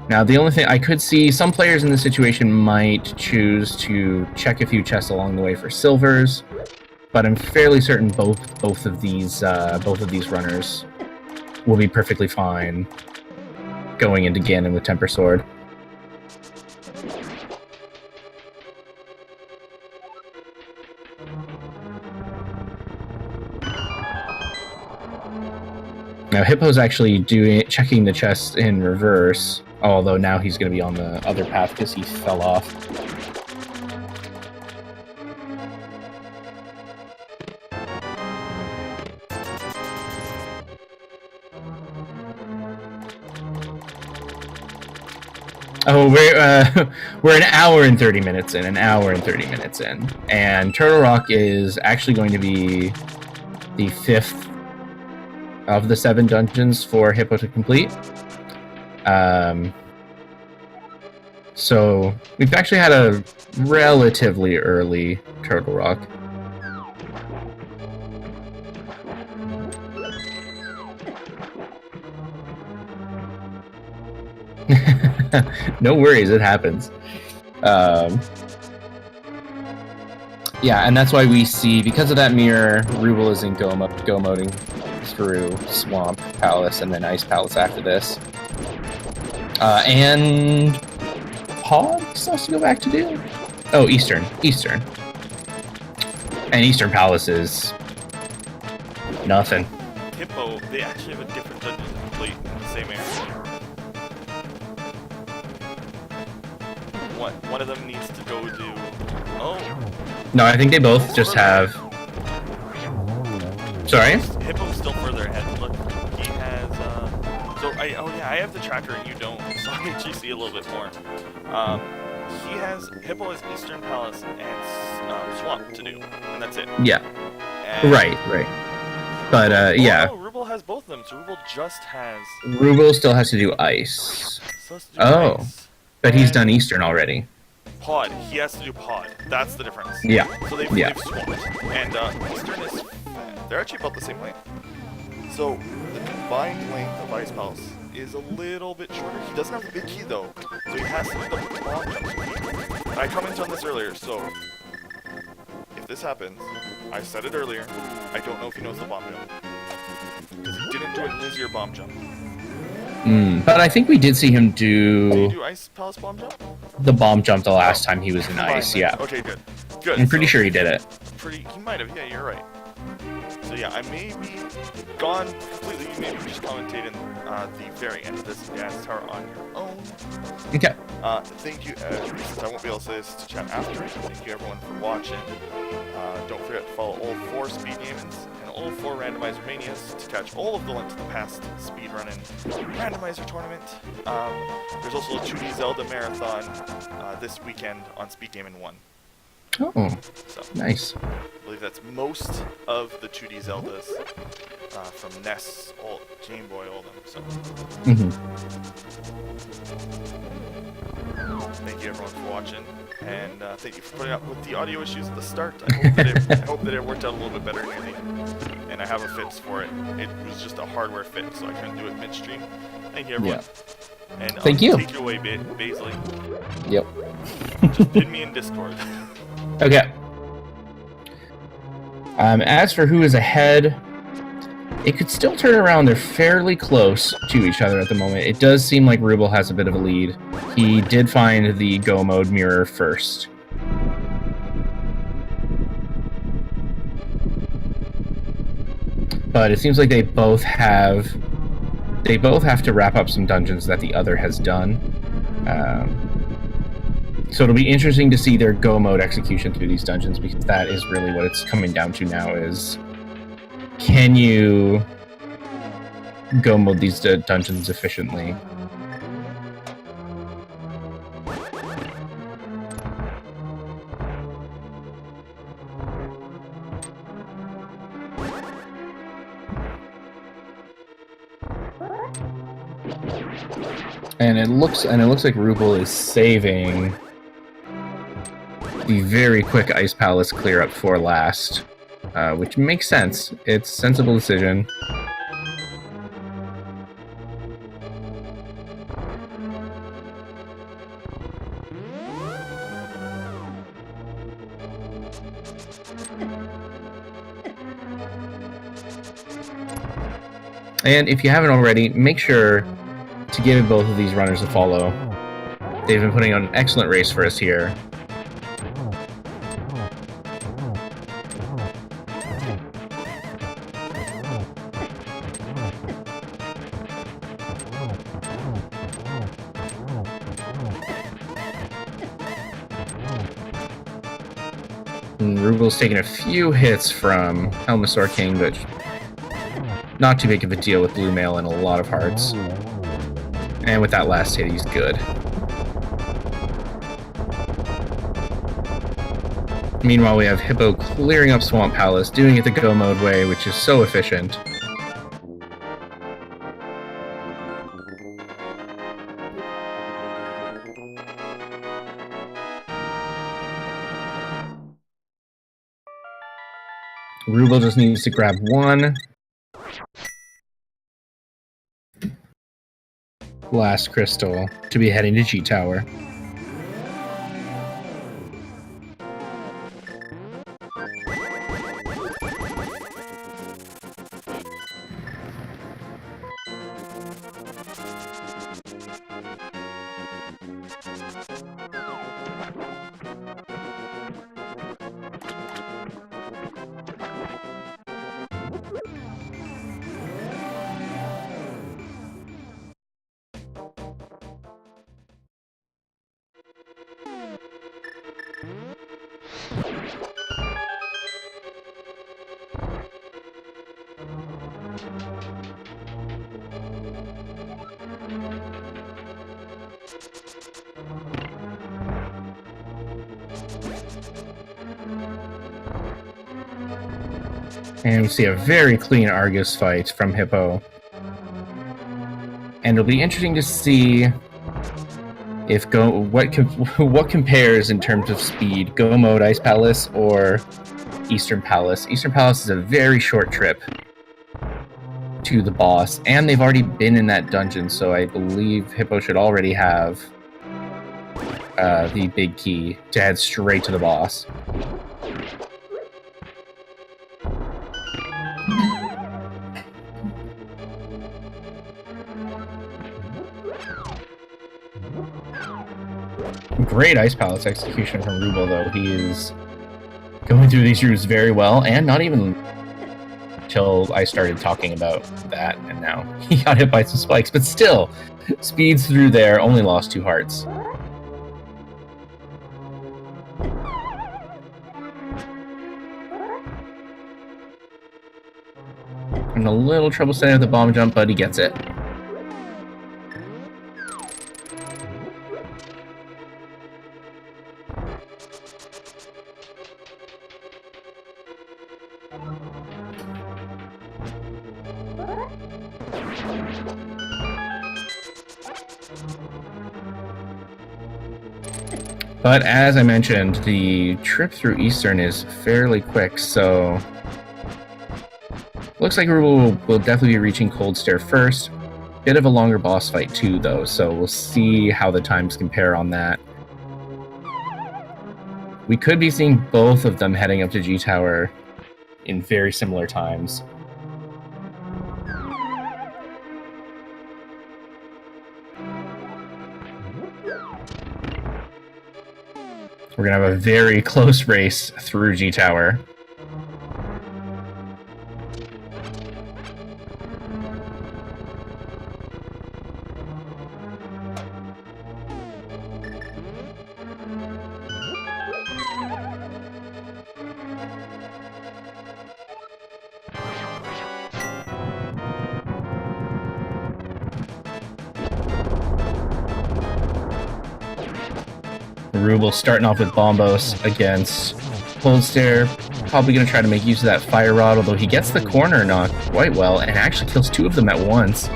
Now, the only thing I could see, some players in this situation might choose to check a few chests along the way for silvers, but I'm fairly certain both of these runners will be perfectly fine going into Ganon with Temper Sword. Now Hippo's actually checking the chest in reverse, although now he's going to be on the other path because he fell off. Oh, we're an hour and 30 minutes in, and Turtle Rock is actually going to be the 5th of the 7 dungeons for Hippo to complete. So we've actually had a relatively early Turtle Rock. No worries, it happens. Yeah, and that's why we see, because of that mirror, Ruble is in go moding through Swamp Palace and then Ice Palace after this. And Pod still has to go back to do? Oh, Eastern. And Eastern Palace is nothing. Hippo, they actually have a different dungeon to complete in the same area. One of them needs to go do... Oh. No, I think they both just have... Sorry? Hippo's still further ahead. Look, he has, I have the tracker and you don't, so I actually see a little bit more. Hippo has Eastern Palace and Swamp to do, and that's it. Yeah. And right. But, yeah. No, Ruble has both of them, so Ruble just has... Ruble still has to do Ice. Ice. But he's done Eastern already. Pod. He has to do Pod. That's the difference. Yeah. So they've swapped. And Eastern is... They're actually about the same length. So the combined length of Ice Palace is a little bit shorter. He doesn't have the big key though, so he has to make the bomb jump. I commented on this earlier, so if this happens, I said it earlier, I don't know if he knows the bomb jump. Because he didn't do it in his ear bomb jump. But I think we did see him do... Did he do Ice Palace bomb jump? The bomb jump the last time he was in Ice, yeah. Okay, good. Good. I'm pretty sure he did it. He might have, yeah, you're right. So yeah, I may be gone completely. You maybe just commentate in the very end of this gas tower on your own. Okay. Thank you, since I won't be able to say this to chat after, thank you everyone for watching. Don't forget to follow all 4 Speed Gamins and all 4 Randomizer Manias to catch all of the links to the past speedrunning Randomizer tournament. There's also a 2D Zelda marathon this weekend on Speed Gaming 1. Oh, so, nice. I believe that's most of the 2D Zeldas from NES, Game Boy, all of them. So. Thank you everyone for watching, and thank you for putting up with the audio issues at the start. I hope that it worked out a little bit better near the end, and I have a fix for it. It was just a hardware fix, so I couldn't do it midstream. Thank you everyone. Yeah. And thank you. Take it away, Baisley. Yep. Just pin me in Discord. Okay. As for who is ahead, it could still turn around. They're fairly close to each other at the moment. It does seem like Ruble has a bit of a lead. He did find the go mode mirror first. But it seems like they both have to wrap up some dungeons that the other has done. So it'll be interesting to see their go mode execution through these dungeons, because that is really what it's coming down to now is, can you go mode these dungeons efficiently? And it looks like Ruble is saving the very quick Ice Palace clear up for last, which makes sense. It's a sensible decision. And if you haven't already, make sure to give both of these runners a follow. They've been putting on an excellent race for us here. And Ruble's taking a few hits from Helmasaur King, but not too big of a deal with Blue Mail and a lot of hearts. And with that last hit, he's good. Meanwhile, we have Hippo clearing up Swamp Palace, doing it the Go Mode way, which is so efficient. Ruble just needs to grab one last crystal to be heading to G Tower. And we see a very clean Argus fight from Hippo. And it'll be interesting to see if what compares in terms of speed, Go Mode Ice Palace or Eastern Palace. Eastern Palace is a very short trip to the boss, and they've already been in that dungeon, so I believe Hippo should already have the big key to head straight to the boss. Great Ice Palace execution from Ruble, though. He is going through these routes very well, and not even until I started talking about that, and now he got hit by some spikes, but still, speeds through there, only lost 2 hearts. And a little trouble setting up the bomb jump, but he gets it. But as I mentioned, the trip through Eastern is fairly quick, so looks like Ruble will definitely be reaching Cold Stare first. Bit of a longer boss fight too, though, so we'll see how the times compare on that. We could be seeing both of them heading up to G Tower in very similar times. We're going to have a very close race through G Tower. Ruble starting off with Bombos against Cold Stare. Probably going to try to make use of that Fire Rod, although he gets the corner not quite well and actually kills 2 of them at once.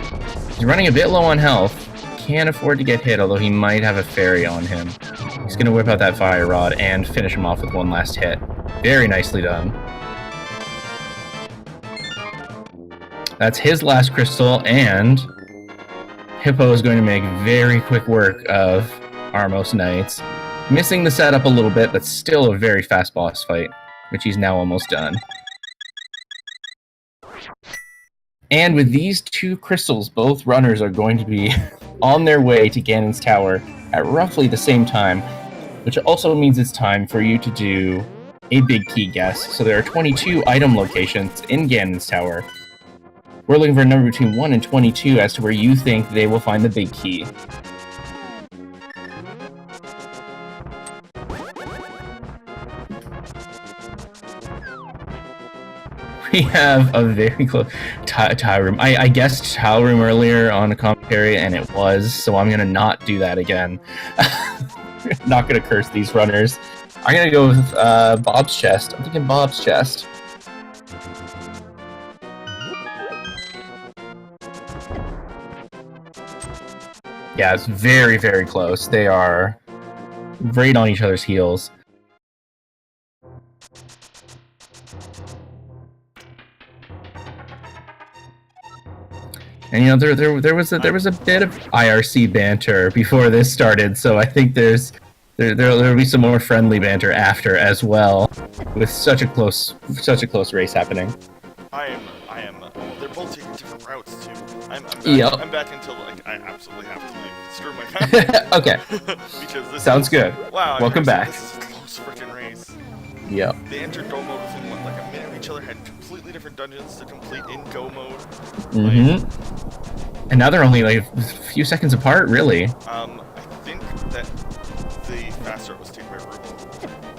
He's running a bit low on health. Can't afford to get hit, although he might have a fairy on him. He's going to whip out that Fire Rod and finish him off with one last hit. Very nicely done. That's his last crystal, and Hippo is going to make very quick work of Armos Knights. Missing the setup a little bit, but still a very fast boss fight, which he's now almost done. And with these two crystals, both runners are going to be on their way to Ganon's Tower at roughly the same time, which also means it's time for you to do a big key guess. So there are 22 item locations in Ganon's Tower. We're looking for a number between 1 and 22 as to where you think they will find the big key. We have a very close tile room. I guessed tile room earlier on a commentary, and it was, so I'm gonna not do that again. Not gonna curse these runners. I'm gonna go with Bob's chest. I'm thinking Bob's chest. Yeah, it's very, very close. They are right on each other's heels. And you know, there was a bit of IRC banter before this started, so I think there'll be some more friendly banter after as well, with such a close race happening. I am. They're both taking different routes too. I'm back, Yep. I'm back until like I absolutely have to leave. Screw my family. Okay. Because this Sounds good. Wow. Welcome back. This is a close freaking race. Yep. They entered go mode within what, like a minute of each other. Had completely different dungeons to complete in go mode. And now they're only like a few seconds apart, really. I think that the fast start was taken by Ruble.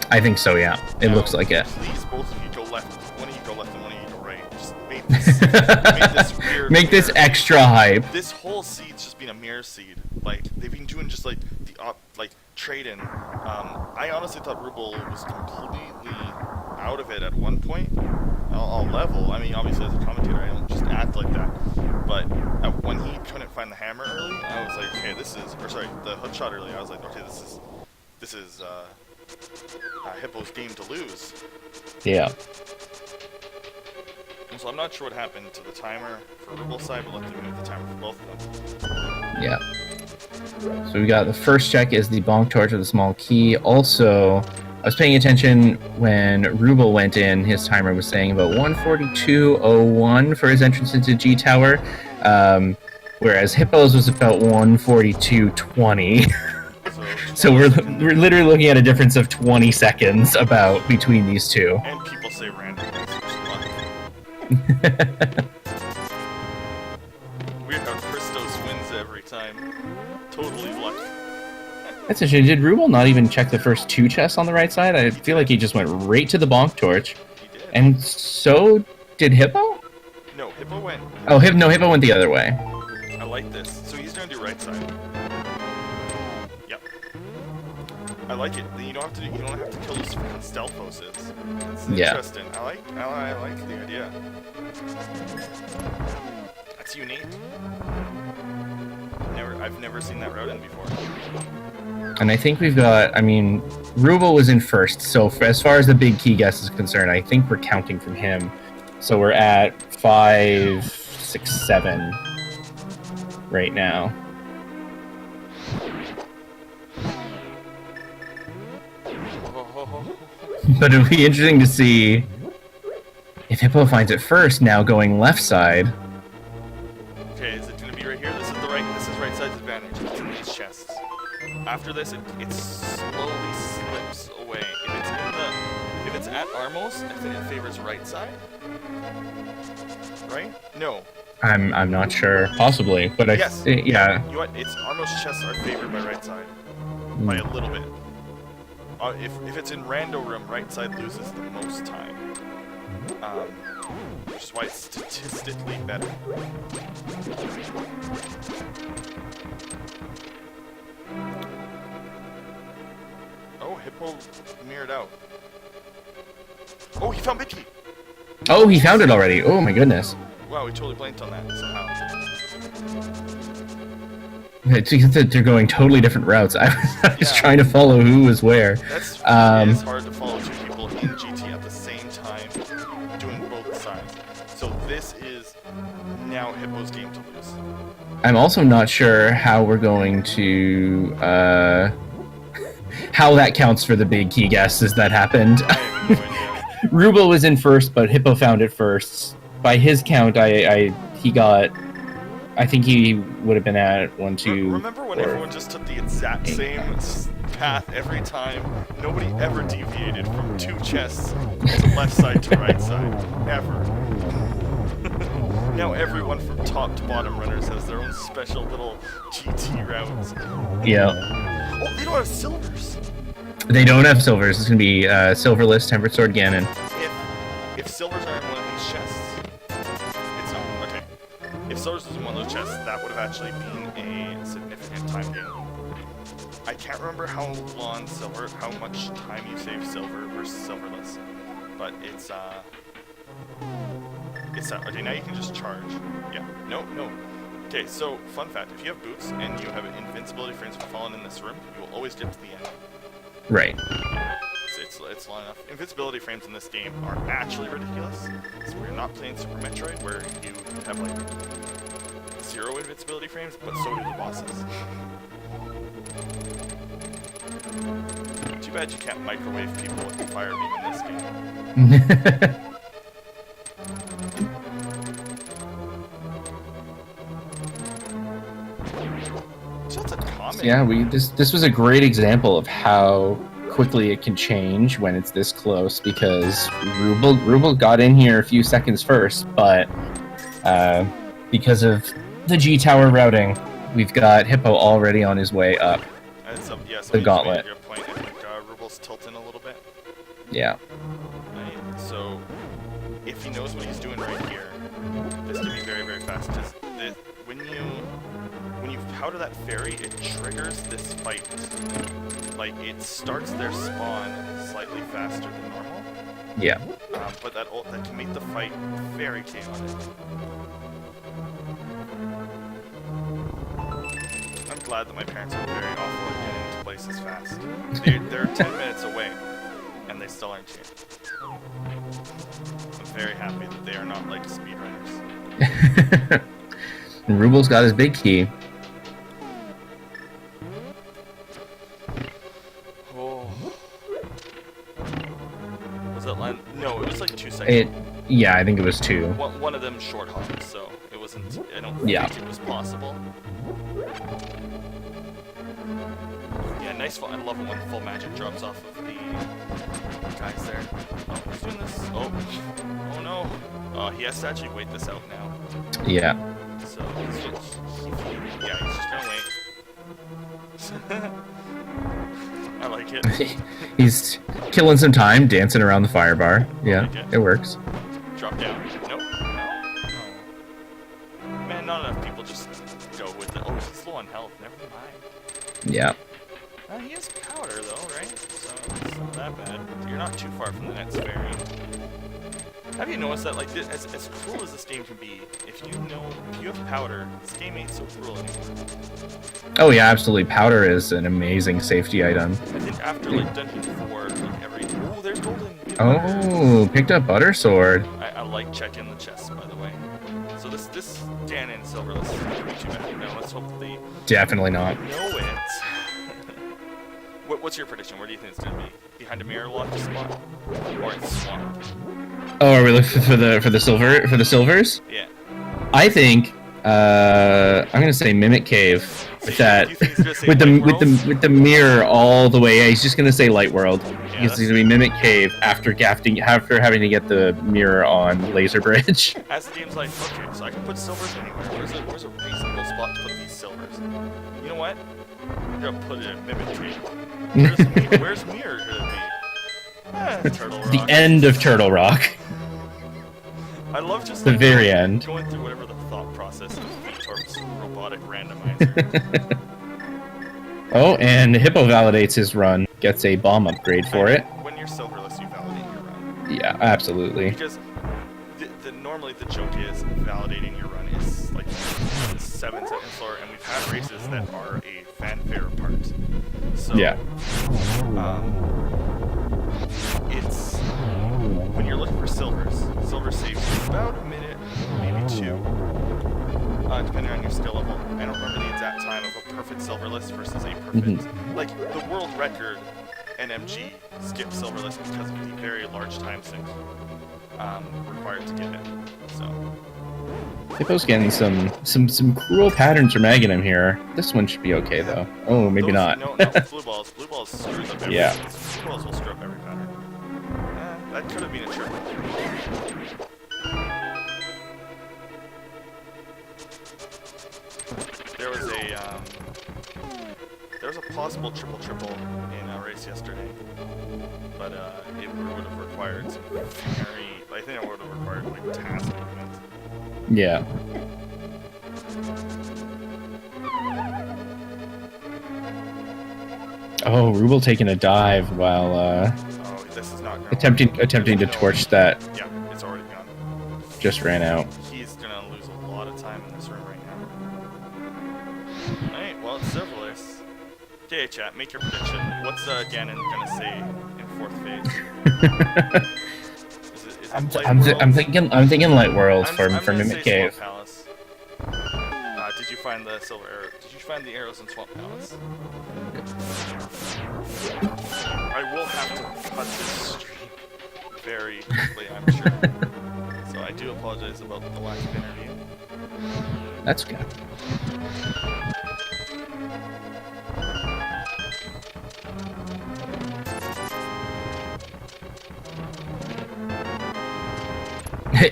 I think so. Yeah. It Now, looks like it. Please, both of you go left. One of you go left and one of you go right. Just make this weird. Make this mirror. extra hype. This whole seed's just been a mirror seed. Like they've been doing just like the trade-in. I honestly thought Ruble was completely out of it at one point. I'll level. I mean, obviously as a commentator, I don't just act like that. But when he couldn't find the hammer early, I was like, okay, the hook shot early. I was like, okay, this is Hippo's game to lose. Yeah. So I'm not sure what happened to the timer for Ruble's side, but let's move the timer for both of them. Yeah. So we got the first check is the bonk torch with a small key. Also, I was paying attention when Ruble went in, his timer was saying about 142.01 for his entrance into G Tower, whereas Hippo's was about 142.20. So we're literally looking at a difference of 20 seconds about between these two. And people say randomizers luck. Weird how Christos wins every time. Totally luck. That's interesting. Did Ruble not even check the first two chests on the right side? I feel like he just went right to the bonk torch. He did. And so did Hippo? No, Hippo went. Oh, Hippo went the other way. I like this. So he's gonna do right side. Yep. I like it. You don't have to kill those fucking stealth bosses. It's interesting. I like the idea. That's unique. I've never seen that route in before. And I think we've got, I mean, Ruble was in first, so as far as the big key guess is concerned, I think we're counting from him. So we're at 5, 6, 7 right now. But it'll be interesting to see if Hippo finds it first, now going left side. Okay, is it going to be right here? This is right side's advantage. It's in these chests. After this, it slowly slips away. If it's at Armos, I think it favors right side. Right? No. I'm not sure. Possibly, but Yes. yeah. You know what? It's Armos chests are favored by right side by a little bit. If it's in rando room, right side loses the most time. Which is why it's statistically better. Oh, Hippo mirrored out. Oh, he found Mickey! Oh, he found it already. Oh my goodness. Wow, we totally blanked on that somehow. They're going totally different routes. I was trying to follow who was where. That's it is hard to follow two people in GT at the same time doing both sides. So this is now Hippo's game to lose. I'm also not sure how we're going to how that counts for the big key guesses that happened. I have no idea. Ruble was in first, but Hippo found it first. By his count, I he got. I think he would have been at 1, 2. Remember when everyone just took the exact same path every time? Nobody ever deviated from 2 chests to left side to right side. Ever. Now everyone from top to bottom runners has their own special little GT routes. Yeah. Oh, they don't have silvers. They don't have silvers. It's gonna be silverless Tempered Sword Ganon. If silvers are in one of these chests, it's not. Okay. If silvers was in one of those chests, that would have actually been a significant time gain. I can't remember how much time you save silver versus silverless, but it's okay. Now you can just charge. Yeah. No. Okay. So fun fact: if you have boots and you have invincibility frames for falling in this room, you will always get to the end. Right. It's long enough. Invincibility frames in this game are actually ridiculous. So we're not playing Super Metroid where you have like 0 invincibility frames, but so do the bosses. Too bad you can't microwave people with the fire beam in this game. So that's a common. Yeah, this was a great example of how quickly it can change when it's this close, because Ruble got in here a few seconds first, but because of the G Tower routing, we've got Hippo already on his way up. So the gauntlet. Your point, I think Ruble's tilting a little bit. Yeah. Right. So if he knows what he's doing right here, this can be very, very fast. Just when you powder that fairy, it triggers this fight. Like, it starts their spawn slightly faster than normal. Yeah. But that can make the fight very chaotic. I'm glad that my parents are very awful at getting into places fast. They're 10 minutes away, and they still aren't here. I'm very happy that they are not like speedrunners. And Ruble's got his big key. No, it was like 2 seconds. Yeah, I think it was 2. One of them short hopped, so it wasn't. I don't think it was possible. Yeah, nice. I love it when full magic drops off of the guys there. Oh, who's doing this? Oh no. Oh, he has to actually wait this out now. Yeah. So he's just gonna wait. I like it. He's killing some time, dancing around the fire bar. Yeah, it works. Drop down. Nope. No. Man, not enough people just go with it. Oh, he's low on health. Never mind. Yeah. He has powder, though, right? So it's not that bad. You're not too far from the next fairy. Have you noticed that, like, as cruel as this game can be, if you have powder, this game ain't so cruel anymore. Oh yeah, absolutely. Powder is an amazing safety item. I think after, like, Dungeon 4, like, oh, there's golden. Oh, picked up Butter Sword. I like checking the chests, by the way. So this Ganon Silverless is going to be too bad. Now let's hope they Definitely not. know it. What's your prediction? Where do you think it's going to be? Behind a mirror lock spot? Or it's swamped? Oh, are we looking for the silvers? Yeah. I think I'm gonna say Mimic Cave with that with the mirror all the way. Yeah, he's just gonna say Light World. Yeah, He's gonna be Mimic Cave after having to get the mirror on Laser Bridge. As the game's like, okay, so I can put silvers anywhere. Where's a reasonable spot to put these silvers? You know what? I'm gonna put it in Mimic Cave. Where's mirror gonna be? Turtle Rock. The end of Turtle Rock. I love just the very end. Going through whatever the thought process of Torp's robotic randomizer. Oh, and Hippo validates his run, gets a bomb upgrade for it. When you're silverless, you validate your run. Yeah, absolutely. Because normally the joke is validating your run is like 7 seconds slower, and we've had races that are a fanfare apart. So yeah. It's when you're looking for silver saves about a minute, maybe 2, depending on your skill level. I don't remember the exact time of a perfect silverless versus a perfect. Like the world record NMG skipped silverless because of the very large time sink required to get it. So Hippo's getting some cruel patterns from Aghanim here. This one should be okay though. Oh, maybe not. No, blue balls. Blue balls screw up every. Yeah. Blue balls will screw up every pattern. That could have been a triple. There was a possible triple in a race yesterday, but it would have required some very. I think it would have required like task movement. Yeah. Oh, Ruble taking a dive while oh, this is not gonna attempting to torch that. Yeah, it's already gone. Just ran out. He's gonna lose a lot of time in this room right now. Alright, well, it's serverless. Okay, chat, make your prediction. What's Ganon gonna say in 4th phase? I'm thinking Light World for Mimic Cave. Palace. Did you find the silver arrow? Did you find the arrows in Swamp Palace? I will have to cut this stream very quickly, I'm sure. So I do apologize about the lack of interview. That's good.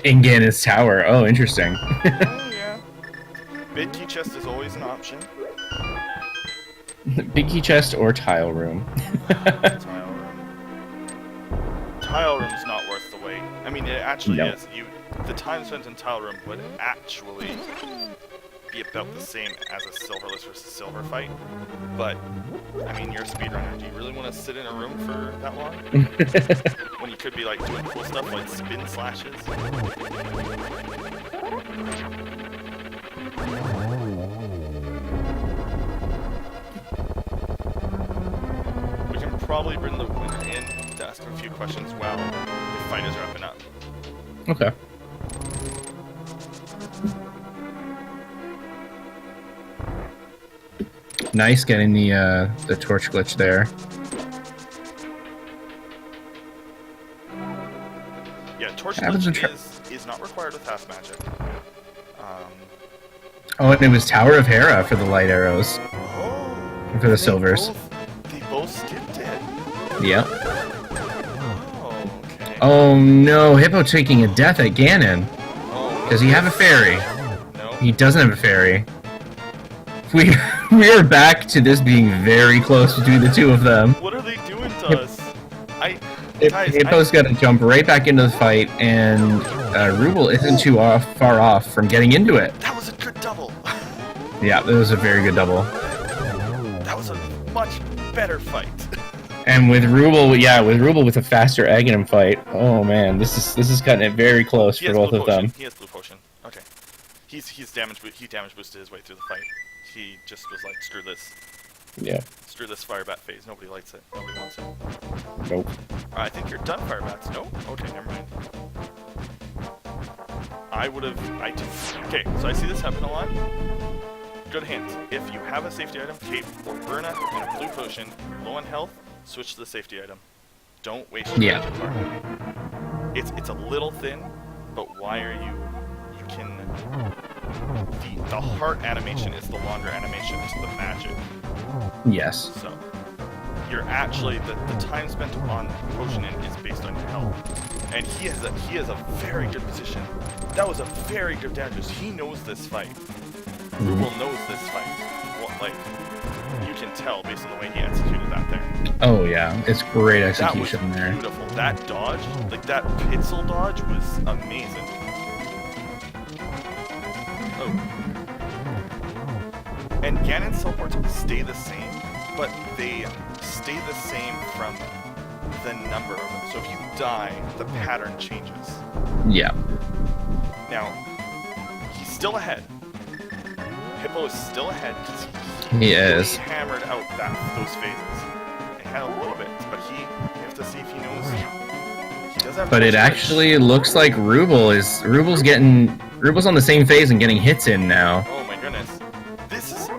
In Ganon's tower. Oh, interesting. Oh, yeah. Big key chest is always an option. Big key chest or tile room. Tile room. Tile room's not worth the wait. I mean, it actually is. The time spent in tile room would actually be about the same as a silverless versus silver fight. But, I mean, you're a speedrunner. Do you really want to sit in a room for that long? When you could be, like, doing cool stuff like spin slashes? We can probably bring the winner in to ask him a few questions while the fight is wrapping up. Okay. Nice getting the torch glitch there. Yeah, torch glitch is not required with half magic. Oh, and it was Tower of Hera for the light arrows. Oh, for the silvers. They both skipped it. Yep. Oh, okay. Oh no, Hippo taking a death at Ganon. Oh, Does he have a fairy? No. He doesn't have a fairy. We are back to this being very close between the two of them. What are they doing to us? Guys, Hippo's got to jump right back into the fight, and Ruble isn't too far off from getting into it. That was a good double. Yeah, that was a very good double. That was a much better fight. And with Ruble, with a faster Aghanim fight, oh man, this is cutting it very close for both of them. He has blue potion. Okay, he damage boosted his way through the fight. He just was like, screw this. Yeah. Screw this Firebat phase. Nobody likes it. Nobody wants it. Nope. I think you're done, Firebats. No? Okay, never mind. Okay, so I see this happen a lot. Good hint. If you have a safety item, cape or Burna and a blue potion, low on health, switch to the safety item. Don't waste your magic bar. It's a little thin, but why are you can... The heart animation is the longer animation to the magic. Yes. So, you're actually, the time spent on potion in is based on your health. And he has a very good position. That was a very good damage. He knows this fight. Ruble knows this fight. Well, like, you can tell based on the way he executed that there. Oh yeah, it's great execution there. That was beautiful. That dodge, like that pixel dodge was amazing. Oh. And Ganon's teleports stay the same, but they stay the same from the number of them. So if you die, the pattern changes. Yeah. Now, he's still ahead. Hippo is still ahead because he is. Hammered out those phases. It had a little bit, but you have to see if he knows. He does have. But it actually looks like Rubles on the same phase and getting hits in now. Oh my goodness.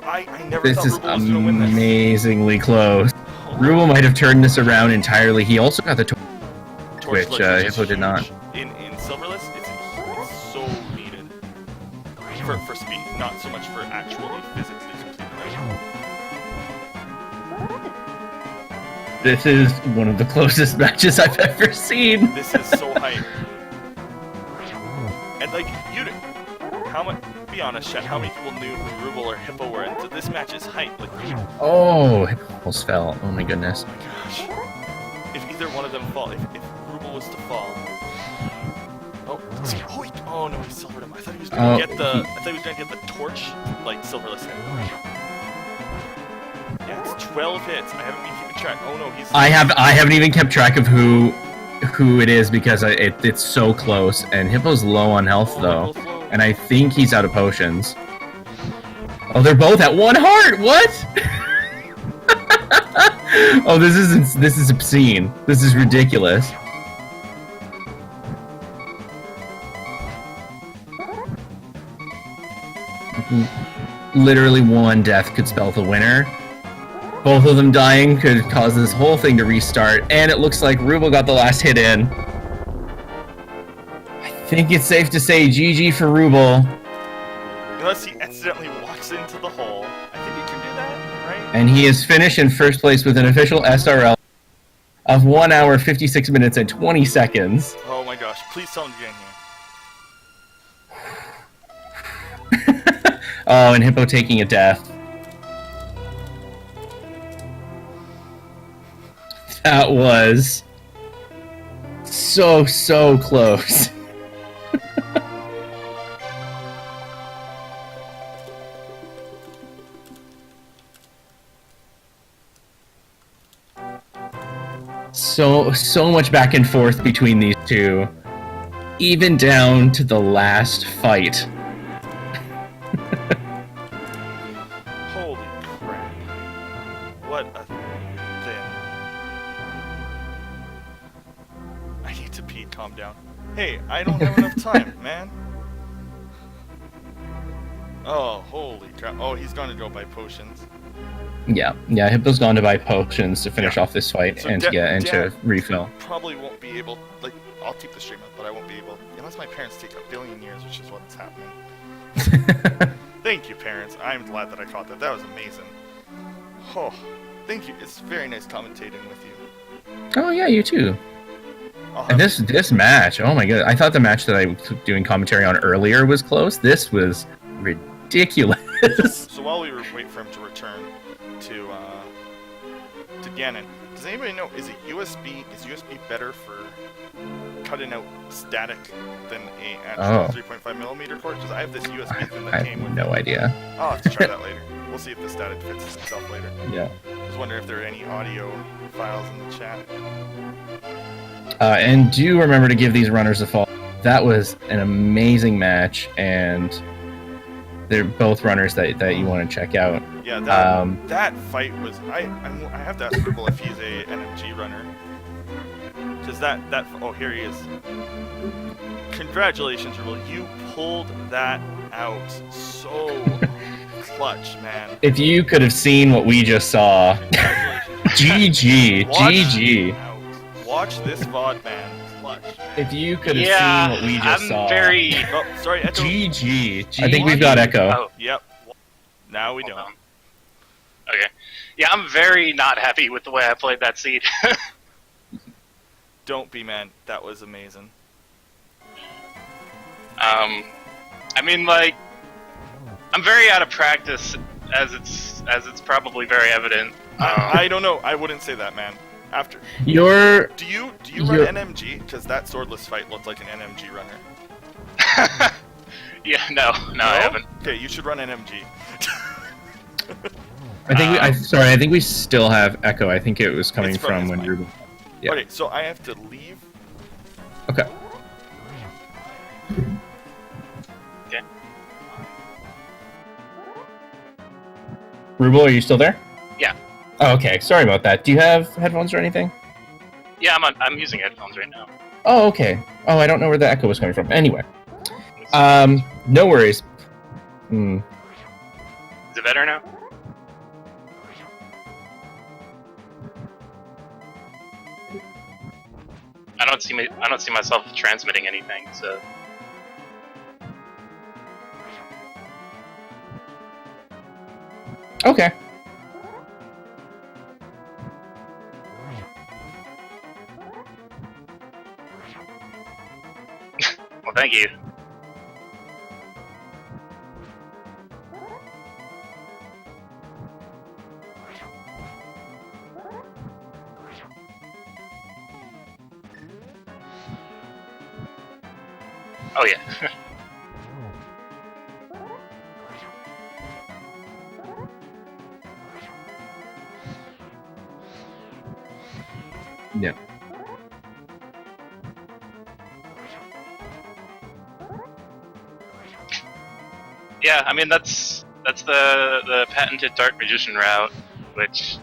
I never thought Ruble was gonna win this. Amazingly close. Ruble might have turned this around entirely. He also got the torch, which Hippo did not. In Silverless, it's so needed. so much for actually physically completing it. This is one of the closest matches I've ever seen. This is so hype. And like, how much? Be honest, Chet. How many people knew who Ruble or Hippo were? And this match is hype. Like, Oh, it almost fell. Oh my goodness. oh my gosh. If either one of them fall, if Ruble was to fall. Oh no, he silvered him. I thought he was gonna get the. I thought he was gonna get the torch, like silverless hit. Yeah, it's 12 hits. I haven't been keeping track. Oh no, he's. I haven't even kept track of who it is because it's so close. And Hippo's low on health though, and I think he's out of potions. Oh, they're both at 1 heart. What? Oh, this is obscene. This is ridiculous. Literally one death could spell the winner. Both of them dying could cause this whole thing to restart, and it looks like Ruble got the last hit in. I think it's safe to say GG for Ruble. Unless he accidentally walks into the hole. I think he can do that, right? And he is finished in first place with an official SRL of 1 hour, 56 minutes, and 20 seconds. Oh my gosh, please tell him to get in here. Oh, and Hippo taking a death. That was so close. So much back and forth between these two, even down to the last fight. Holy crap. What a thing. I need to pee, calm down. Hey, I don't have enough time, man. Oh, holy crap. Oh, he's gonna go buy potions. Yeah, Hippo's gone to buy potions to finish off this fight So and to get into refill. Probably won't be able, like, I'll keep the stream up, but I won't be able, unless my parents take 1 billion years, which is what's happening. Thank you, parents. I'm glad that I caught that. That was amazing. Oh, thank you. It's very nice commentating with you. Oh yeah, you too. I'll And have- this match, oh my god! I thought the match that I was doing commentary on earlier was close. This was ridiculous. So while we wait for him to return to Ganon, does anybody know, is USB better for cutting out static than a actual 3.5 millimeter cord? Because I have this USB thing that I came with have no idea. I'll have to try that later. We'll see if the static fits itself later. Yeah. I was wondering if there are any audio files in the chat. And do remember to give these runners a follow. That was an amazing match, and they're both runners that you want to check out. Yeah, that fight was. I have to ask Ruble if he's a NMG runner. Because that oh, here he is. Congratulations, Ruble. You pulled that out so clutch, man. If you could have seen what we just saw. GG. GG. Watch this VOD, man. Clutch, man. If you could have seen what we just saw. Oh, sorry, Echo. GG. I think we've got Echo. Oh. Yep. Now we Hold don't. on. Okay. Yeah, I'm very not happy with the way I played that seed. Don't be, man. That was amazing. I mean, like, I'm very out of practice, as it's probably very evident. I don't know. I wouldn't say that, man. After. Do you run NMG? Because that swordless fight looked like an NMG runner. Yeah, no, I haven't. Okay, you should run NMG. I think we still have Echo. I think it was coming It's from his when mic. Ruben. Yeah. Okay, so I have to leave. Okay. Okay. Ruble, are you still there? Yeah. Oh, okay. Sorry about that. Do you have headphones or anything? Yeah, I'm using headphones right now. Oh, okay. Oh, I don't know where the echo was coming from. Anyway. No worries. Is it better now? I don't see myself transmitting anything, so. Okay. Well, thank you. Oh yeah. Yeah. Yeah, I mean that's the patented Dark Magician route, which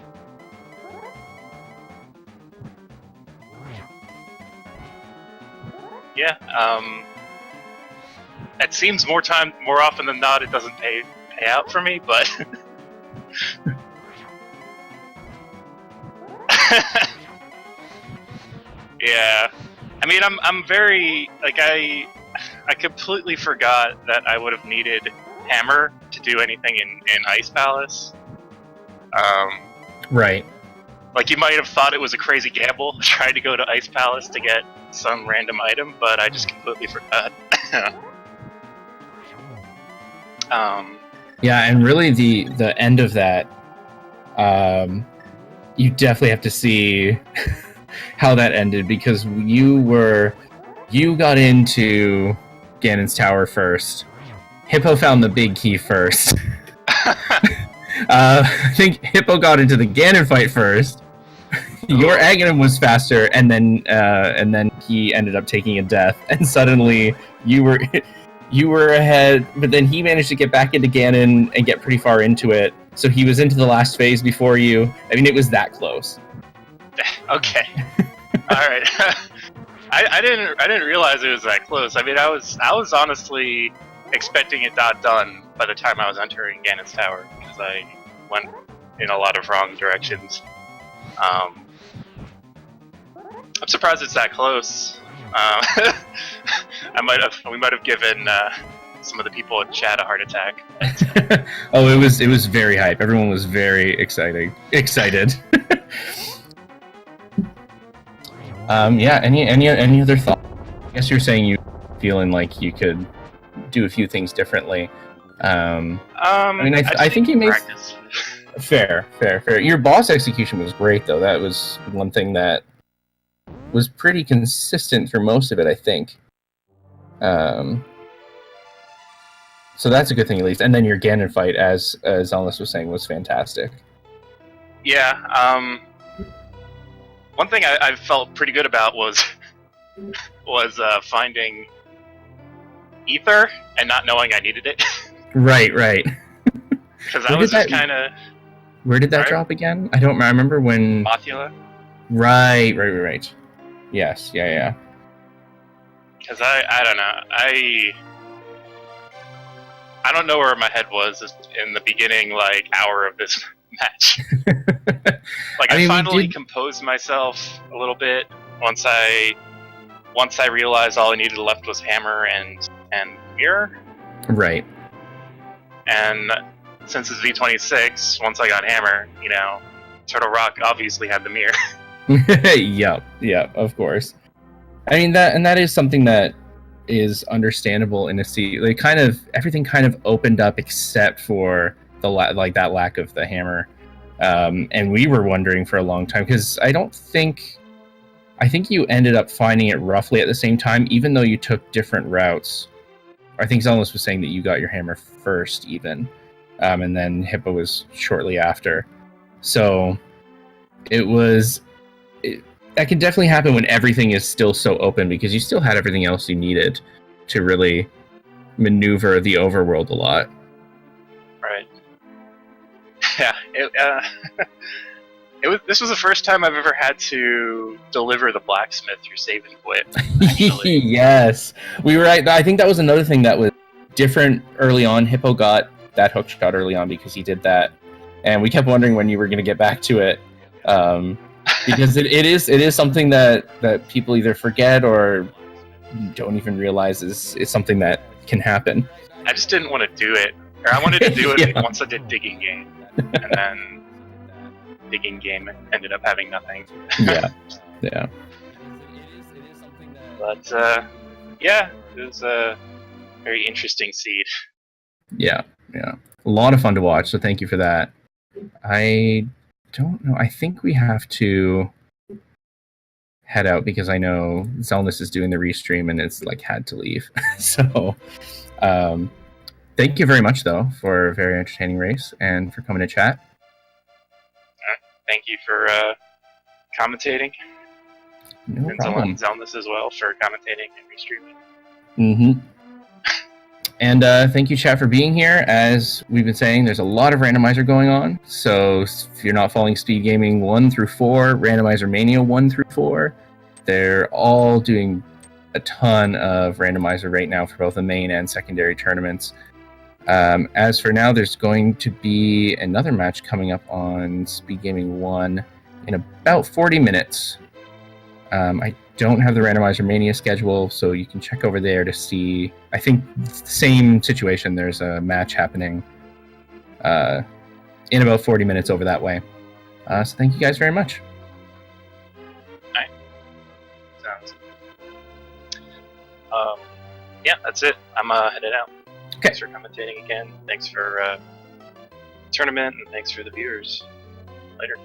yeah, it seems more often than not it doesn't pay out for me, but yeah. I mean I'm very like I completely forgot that I would have needed Hammer to do anything in Ice Palace. Right. Like you might have thought it was a crazy gamble trying to go to Ice Palace to get some random item, but I just completely forgot. Yeah, and really the end of that, you definitely have to see how that ended, because you got into Ganon's tower first. Hippo found the big key first. I think Hippo got into the Ganon fight first. Your Aghanim was faster, and then he ended up taking a death, and suddenly you were ahead. But then he managed to get back into Ganon and get pretty far into it, so he was into the last phase before you. I mean, it was that close. Okay. All right. I didn't realize it was that close. I mean, I was honestly expecting it not done by the time I was entering Ganon's tower, because I went in a lot of wrong directions. I'm surprised it's that close. We might have given some of the people in chat a heart attack. Oh, it was very hype. Everyone was very excited. Yeah. Any other thoughts? I guess you're saying you feeling like you could do a few things differently. I mean, I think you made practice. Fair. Your boss execution was great, though. That was one thing that was pretty consistent for most of it, I think. So that's a good thing, at least. And then your Ganon fight, as Zelda was saying, was fantastic. Yeah. One thing I felt pretty good about was finding Ether and not knowing I needed it. Right. Because I was just kind of... Where did that drop again? I don't remember when... Mothula? Right. Yes, yeah. Because I don't know. I don't know where my head was in the beginning, like, hour of this match. Like, I finally composed myself a little bit once I realized all I needed left was Hammer and Mirror. Right. And since it's V26, once I got Hammer, Turtle Rock obviously had the mirror. Yep, of course. I mean, that is something that is understandable in a seat. Like, everything kind of opened up except for that lack of the hammer. And we were wondering for a long time, because I think you ended up finding it roughly at the same time, even though you took different routes. I think Zelnis was saying that you got your hammer first, even. And then Hippo was shortly after. So that can definitely happen when everything is still so open, because you still had everything else you needed to really maneuver the overworld a lot. Right. Yeah. This was the first time I've ever had to deliver the blacksmith through save and quit. Yes. We were I think that was another thing that was different early on. Hippo got that hook shot early on because he did that. And we kept wondering when you were going to get back to it. Because it is something that people either forget or don't even realize is something that can happen. I just didn't want to do it Or I wanted to do it Yeah. once I did Digging Game, and then Digging Game ended up having nothing. Yeah. Yeah. But yeah, it was a very interesting seed. Yeah. Yeah. A lot of fun to watch. So thank you for that. I don't know. I think we have to head out because I know Zelnus is doing the restream and it's like had to leave. So thank you very much though for a very entertaining race and for coming to chat. Thank you for commentating. No And problem. Zelnus as well for commentating and restreaming. Mm-hmm. And thank you, chat, for being here. As we've been saying, there's a lot of Randomizer going on. So if you're not following Speed Gaming 1 through 4, Randomizer Mania 1 through 4, they're all doing a ton of Randomizer right now for both the main and secondary tournaments. As for now, there's going to be another match coming up on Speed Gaming 1 in about 40 minutes. I don't have the Randomizer Mania schedule, so you can check over there to see. I think same situation. There's a match happening in about 40 minutes over that way. So thank you guys very much. Alright. Sounds. Yeah, that's it. I'm headed out. Okay. Thanks for commentating again. Thanks for tournament, and thanks for the viewers. Later.